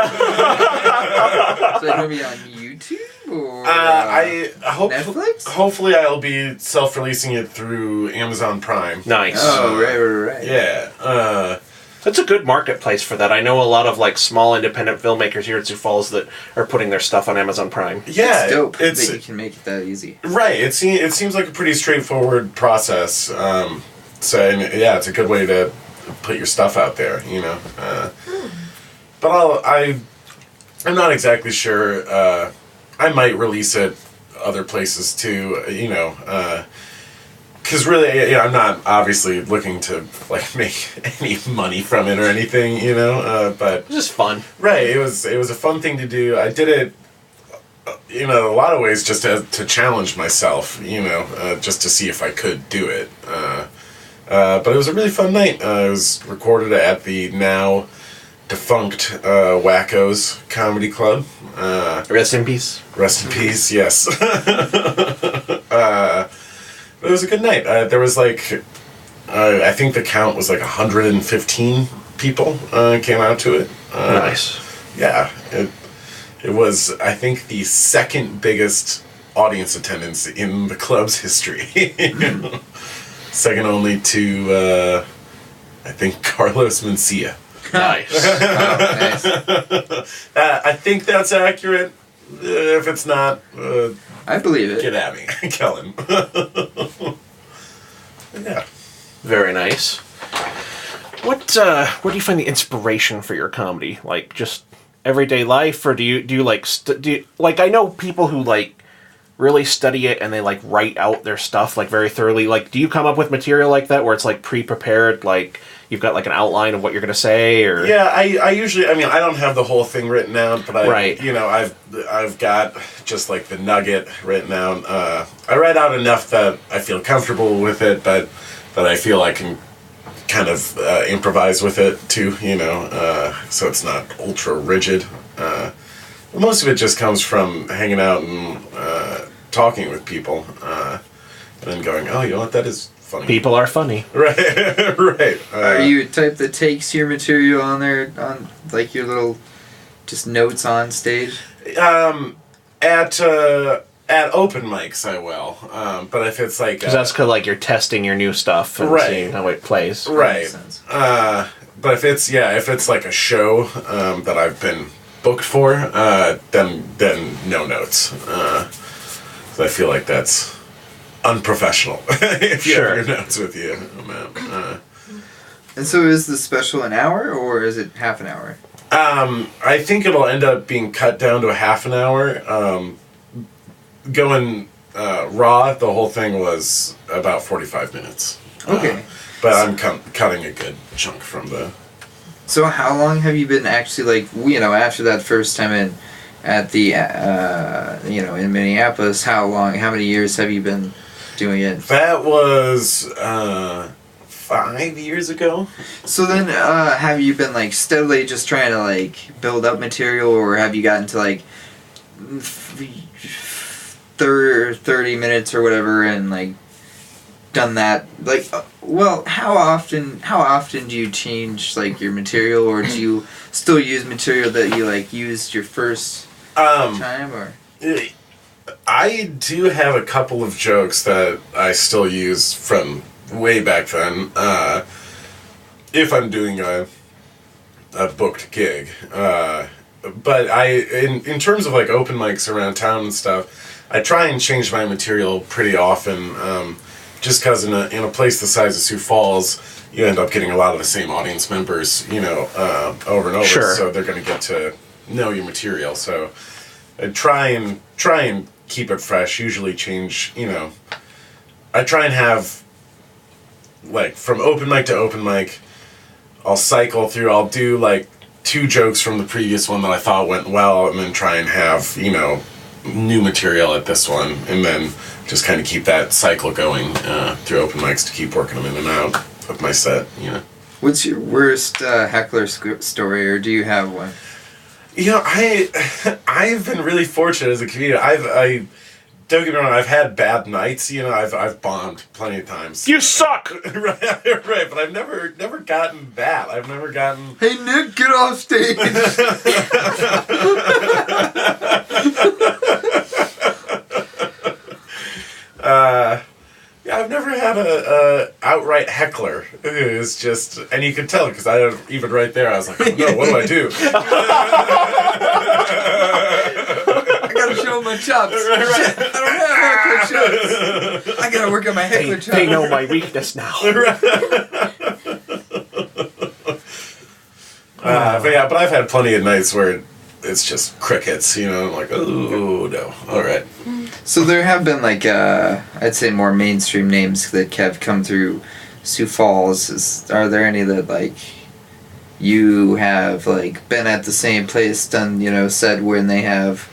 gonna be on YouTube or I hope Netflix? Hopefully I'll be self-releasing it through Amazon Prime. Nice. Oh, right. Yeah. That's a good marketplace for that. I know a lot of like small independent filmmakers here at Sioux Falls that are putting their stuff on Amazon Prime. Yeah. It's dope that you can make it that easy. Right. It seems like a pretty straightforward process. It's a good way to put your stuff out there, But I'm not exactly sure. I might release it other places too, because really, I'm not obviously looking to like make any money from it or anything, But It's just fun. right, it was a fun thing to do. I did it, in a lot of ways, just to challenge myself, just to see if I could do it. But it was a really fun night. It was recorded at the now defunct Wackos Comedy Club. Rest in peace. Rest in peace, yes. It was a good night. There was like, I think the count was like 115 people came out to it. Nice. Yeah, it was, I think, the second biggest audience attendance in the club's history. Second only to, I think, Carlos Mencia. Nice. Nice. I think that's accurate. If it's not, I believe it. get at me, Kellen. Yeah. Very nice. Where do you find the inspiration for your comedy? Like just everyday life, or do you like I know people who like really study it and they like write out their stuff like very thoroughly. Like, do you come up with material like that where it's like pre-prepared, like you've got like an outline of what you're gonna say, or? Yeah, I usually, I don't have the whole thing written out, but Right. I've got just like the nugget written out. I write out enough that I feel comfortable with it, but that I feel I can kind of improvise with it too, so it's not ultra rigid. Most of it just comes from hanging out and talking with people, and then going, oh, you know what, that is funny. People are funny. Right, right. Are you a type that takes your material on there, on like your little just notes on stage? At open mics, I will. But if it's like... Because that's because like you're testing your new stuff and Right. seeing how it plays. Right. Makes sense. But if it's like a show that I've been booked for, then no notes. So I feel like that's unprofessional if you Sure. have your notes with you. And so is the special an hour or is it half an hour? I think it'll end up being cut down to a half an hour. Going raw, the whole thing was about 45 minutes. Okay. But I'm cutting a good chunk from the... So how long have you been actually after that first time at the in Minneapolis? How many years have you been doing it? That was 5 years ago. So then, have you been like steadily just trying to like build up material, or have you gotten to like 30 minutes or whatever and like done that? Like, well, how often do you change like your material, or do you still use material that you like used your first time, or? I do have a couple of jokes that I still use from way back then. If I'm doing a booked gig, but in terms of like open mics around town and stuff, I try and change my material pretty often. Just because in a place the size of Sioux Falls, you end up getting a lot of the same audience members, over and over. Sure. So they're going to get to know your material. So I try and keep it fresh. Usually change, I try and have, like, from open mic to open mic, I'll cycle through. I'll do like 2 jokes from the previous one that I thought went well, and then try and have, you know, new material at this one, and then just kind of keep that cycle going through open mics to keep working them in and out of my set, you know. What's your worst heckler story, or do you have one? You know, I've been really fortunate as a comedian. I don't get me wrong, I've had bad nights, you know, I've bombed plenty of times. You suck! Right, but I've never gotten that. I've never gotten... Hey Nick, get off stage! Yeah, I've never had a outright heckler. It's just, and you could tell, because even right there, I was like, oh no, what do I do? I gotta show my chops. Shit, I don't have heckler chops. I gotta work on my heckler chops. They know my weakness now. But I've had plenty of nights where it's just crickets, you know, I'm like, oh no, all right. So there have been like, I'd say more mainstream names that have come through Sioux Falls. Are there any that like you have like been at the same place, done, you know, said when they have,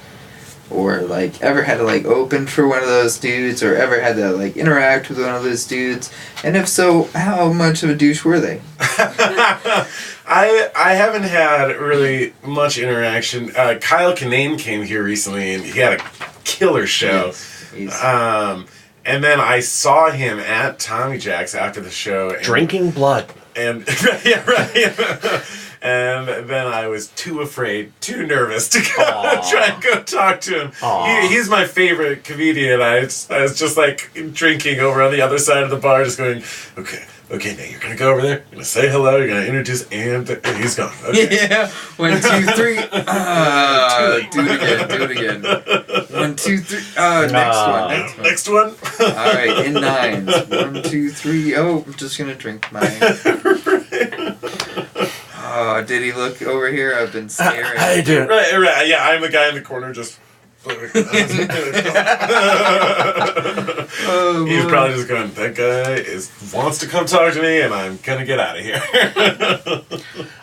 or like ever had to like open for one of those dudes, or ever had to like interact with one of those dudes? And if so, how much of a douche were they? I haven't had really much interaction. Kyle Kinane came here recently, and he had a killer show. Yes. And then I saw him at Tommy Jack's after the show. And, Drinking blood. And yeah, right. And then I was too afraid, too nervous to go try and go talk to him. He's my favorite comedian. I was just like drinking over on the other side of the bar, just going, okay, now you're gonna go over there, you're gonna say hello, you're gonna introduce, and he's gone. Okay. Yeah, 1, 2, 3. Do it again. 1, 2, 3. Next one. All right, in 9s. 1, 2, 3. Oh, I'm just gonna drink mine. Oh, did he look over here? I've been staring. I do. Right. Yeah, I'm the guy in the corner just. He's probably just going, that guy wants to come talk to me, and I'm gonna get out of here.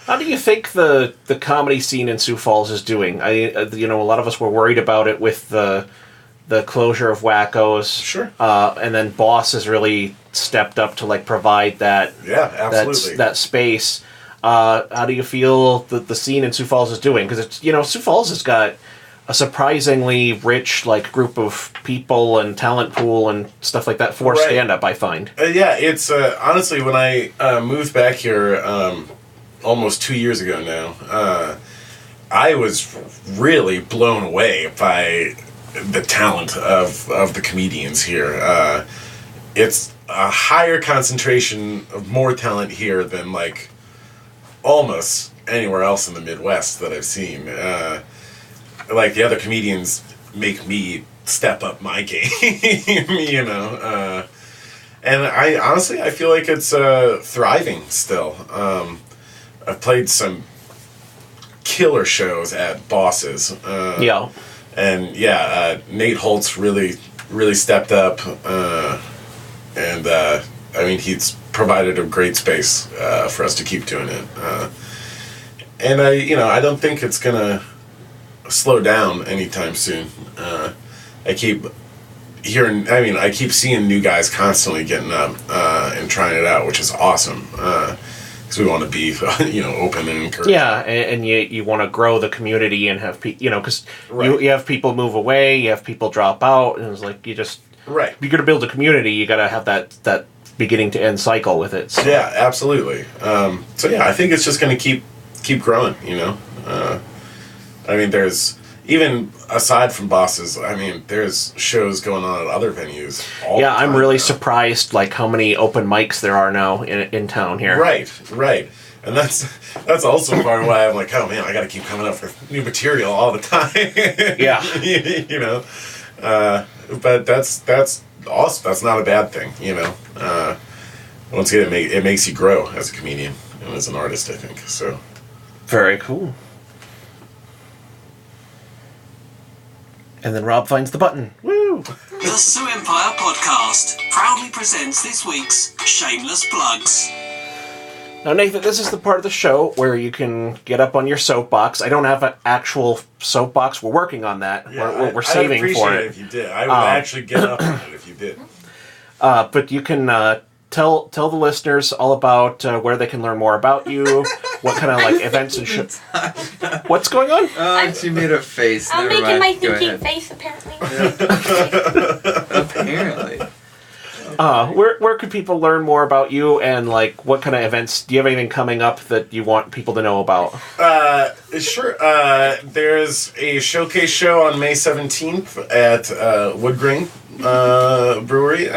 How do you think the comedy scene in Sioux Falls is doing? A lot of us were worried about it with the closure of Wackos. Sure. And then Boss has really stepped up to like provide that. Yeah, absolutely. That space. How do you feel that the scene in Sioux Falls is doing? Because it's, Sioux Falls has got a surprisingly rich like group of people and talent pool and stuff like that for stand-up, I find. Yeah, it's honestly, when I moved back here almost 2 years ago now, I was really blown away by the talent of the comedians here. It's a higher concentration of more talent here than like almost anywhere else in the Midwest that I've seen. Like the other comedians make me step up my game, and I feel like it's thriving still. I've played some killer shows at Bosses. And Nate Holtz really stepped up, and he's provided a great space for us to keep doing it. And I don't think it's gonna slow down anytime soon. I keep seeing new guys constantly getting up and trying it out, which is awesome. Because we want to be, open and encouraging. Yeah, and you want to grow the community and have people, because you have people move away, you have people drop out, and it's like you just if you're gonna build a community, you gotta have that beginning to end cycle with it. So. Yeah, absolutely. I think it's just gonna keep growing. There's, even aside from Bosses, there's shows going on at other venues all the time. I'm really surprised, like, how many open mics there are now in town here. Right. And that's also part of why I'm like, oh man, I gotta keep coming up for new material all the time. Yeah. But that's awesome. That's not a bad thing, Once again, it makes you grow as a comedian and as an artist, I think, so. Very cool. And then Rob finds the button. Woo! The Sioux Empire Podcast proudly presents this week's Shameless Plugs. Now, Nathan, this is the part of the show where you can get up on your soapbox. I don't have an actual soapbox. We're working on that. Yeah, we're saving for it. If you did, I would actually get up on it if you did. But you can tell the listeners all about where they can learn more about you, what kind of like events and shit. What's going on? Oh, she made a face. I'm Never making mind. my Go thinking ahead. face, apparently. Apparently. Where could people learn more about you, and like what kind of events? Do you have anything coming up that you want people to know about? Sure. There's a showcase show on May 17th at Woodgrain Brewery.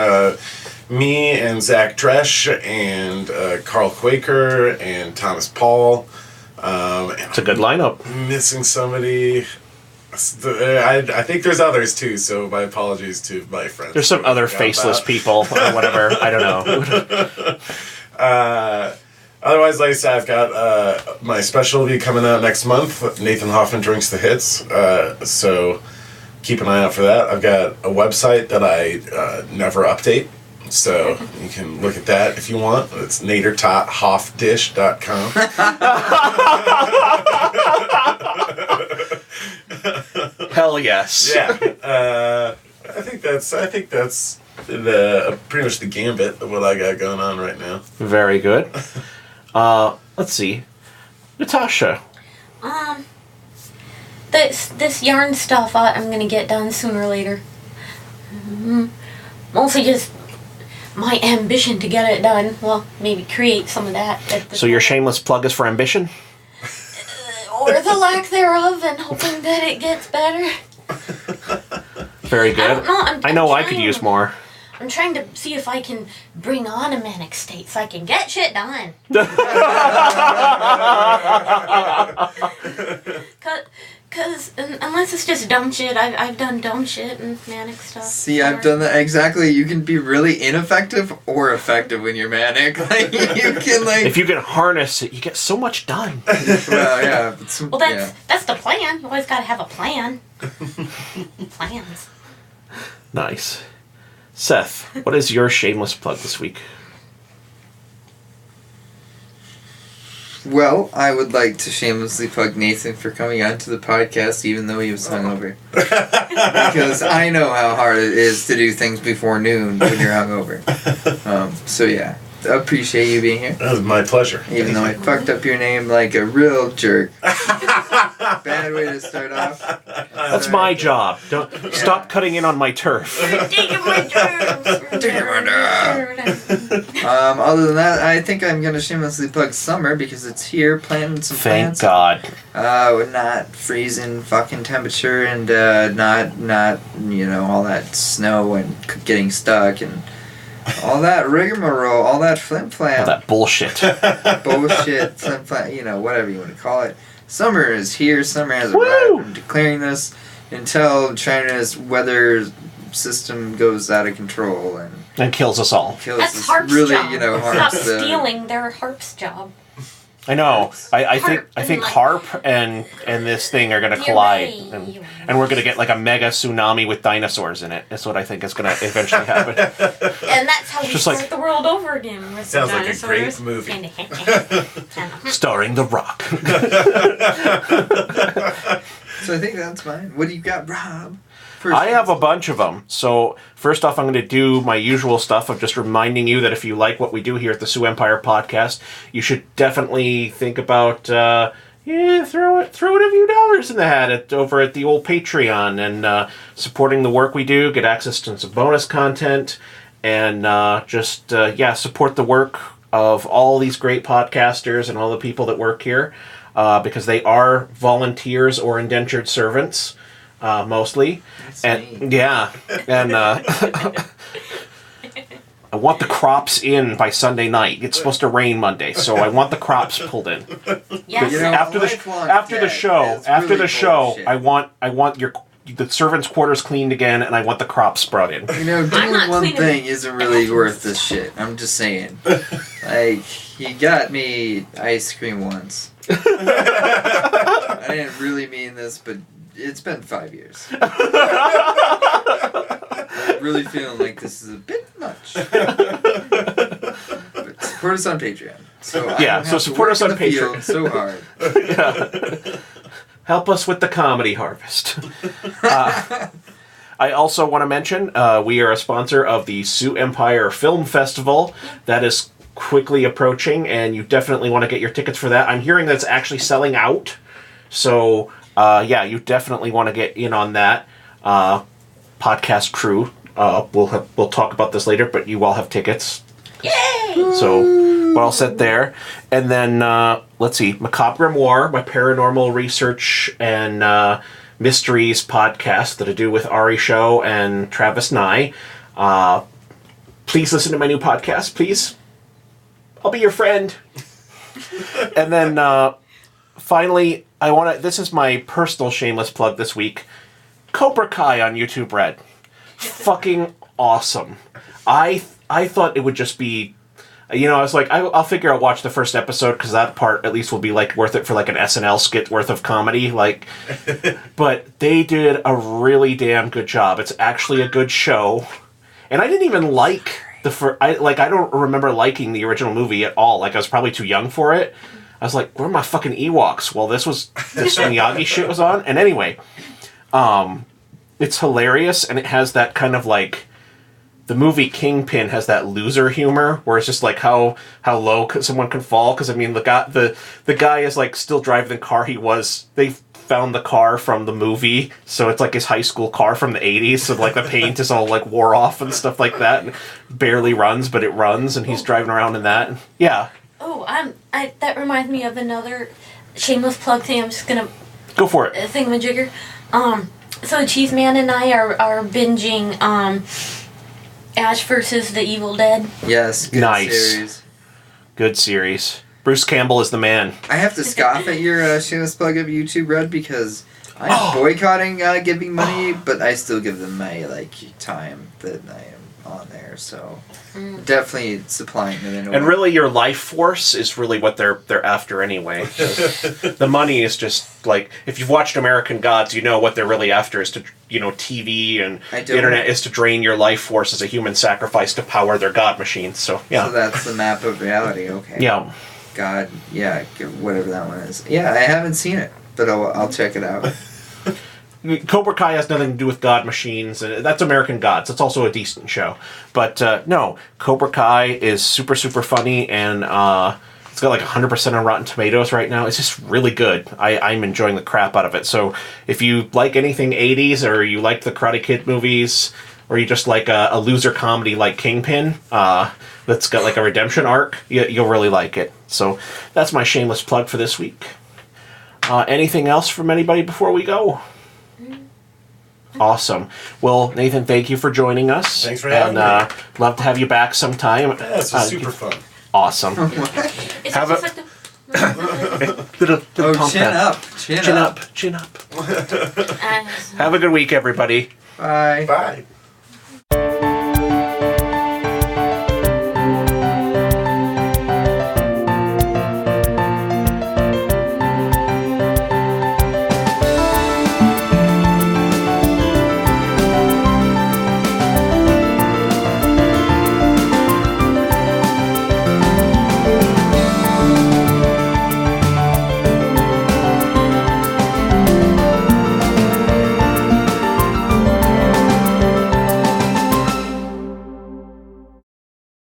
Me and Zach Dresch and Carl Quaker and Thomas Paul. It's a good lineup. Missing somebody. I think there's others too, so my apologies to my friends. There's some other faceless people or whatever. I don't know. Otherwise, like I said, I've got my special will be coming out next month. Nathan Hoffman Drinks the Hits. So keep an eye out for that. I've got a website that I never update. So you can look at that if you want. It's nadertothoffdish.com. Hell yes. Yeah. I think that's the pretty much the gambit of what I got going on right now. Very good. Let's see. Natasha. This yarn stuff I'm gonna get done sooner or later. Mostly just my ambition to get it done. Well, maybe create some of that. So your shameless plug is for ambition? Or the lack thereof, and hoping that it gets better. Very good. I don't know. I know I could use more. I'm trying to see if I can bring on a manic state so I can get shit done. Cause unless it's just dumb shit, I've done dumb shit and manic stuff. See, I've done that exactly. You can be really ineffective or effective when you're manic. Like you can like. If you can harness it, you get so much done. Well, yeah. Well, that's the plan. You always gotta have a plan. Plans. Nice. Seth, what is your shameless plug this week? Well, I would like to shamelessly plug Nathan for coming onto the podcast even though he was hungover. Because I know how hard it is to do things before noon when you're hungover. So yeah, I appreciate you being here. That was my pleasure. Even though I fucked up your name like a real jerk. Bad way to start off. That's my job. Don't stop cutting in on my turf. Digging my turf. Other than that, I think I'm gonna shamelessly plug summer because it's here, planting some Thank plants. God. With not freezing fucking temperature and not all that snow and getting stuck and all that rigmarole, all that flim-flam. All that bullshit. Bullshit, flim-flam, whatever you want to call it. Summer is here. Summer has arrived. I'm declaring this until China's weather system goes out of control and kills us all. That's us. Harp's Really, job. harms Stop the... stealing their Harp's job. I know. I Harp think and, Harp and this thing are gonna collide, and we're gonna get like a mega tsunami with dinosaurs in it. That's what I think is gonna eventually happen. And that's how we Just start like- the world over again. With Sounds the like a great dinosaurs. movie. Starring The Rock. So I think that's mine. What do you got, Rob? I have a bunch of them. So first off, I'm going to do my usual stuff of just reminding you that if you like what we do here at the Sioux Empire Podcast, you should definitely think about throw a few dollars in the hat over at the old Patreon and supporting the work we do, get access to some bonus content, and support the work of all these great podcasters and all the people that work here because they are volunteers or indentured servants. Mostly. That's and me. yeah. And I want the crops in by Sunday night. It's supposed to rain Monday, so I want the crops pulled in. Yes. After the show, bullshit. I want the servants' quarters cleaned again, and I want the crops brought in. Doing not one cleaning thing isn't really worth this shit. I'm just saying. Like, he got me ice cream once. I didn't really mean this, but it's been 5 years. I'm really feeling like this is a bit much. But Support us on Patreon. So so support us on Patreon. So hard. Yeah. Help us with the comedy harvest. I also want to mention we are a sponsor of the Sioux Empire Film Festival. That is quickly approaching, and you definitely want to get your tickets for that. I'm hearing that it's actually selling out. So, you definitely want to get in on that. Podcast crew. We'll talk about this later, but you all have tickets. Yay! So, we're all set there. And then, let's see, Macabre Grimoire, my paranormal research and mysteries podcast that I do with Ari Show and Travis Nye. Please listen to my new podcast, please. I'll be your friend. And then, finally, this is my personal shameless plug this week. Cobra Kai on YouTube Red. Fucking awesome. I thought it would just be, I was like, I'll figure I'll watch the first episode because that part at least will be like worth it for like an SNL skit worth of comedy. Like, but they did a really damn good job. It's actually a good show, and I didn't even like I don't remember liking the original movie at all. Like I was probably too young for it. I was like, where are my fucking Ewoks? Well, this Miyagi shit was on, and anyway, it's hilarious, and it has that kind of like. The movie Kingpin has that loser humor where it's just like how low someone can fall. Because I mean, the guy is like still driving the car he was. They found the car from the movie, so it's like his high school car from the 80s. So like the paint is all like wore off and stuff like that. And barely runs, but it runs, and he's driving around in that. Yeah. Oh, that reminds me of another shameless plug thing. I'm just gonna go for it. Thingamajigger. So Cheese Man and I are binging Ash versus the Evil Dead. Yes, good nice. Series. Good series. Bruce Campbell is the man. I have to scoff at your shameless plug of YouTube Red because I'm boycotting giving money, but I still give them my time that I am on there. So definitely supplying them. And really, your life force is really what they're after anyway. The money is just like if you've watched American Gods, you know what they're really after is to TV and the internet is to drain your life force as a human sacrifice to power their god machines. So yeah. So that's the map of reality. Okay. Yeah. God, yeah, whatever that one is. Yeah, I haven't seen it, but I'll check it out. Cobra Kai has nothing to do with god machines. That's American Gods. It's also a decent show. But no, Cobra Kai is super, super funny, and it's got like 100% on Rotten Tomatoes right now. It's just really good. I'm enjoying the crap out of it. So if you like anything 80s, or you like the Karate Kid movies, or you just like a loser comedy like Kingpin that's got like a redemption arc, you'll really like it. So that's my shameless plug for this week. Anything else from anybody before we go? Awesome. Well, Nathan, thank you for joining us. Thanks for having me. Love to have you back sometime. Yeah, this was super fun. Awesome. Have Chin up. Have a good week, everybody. Bye. Bye.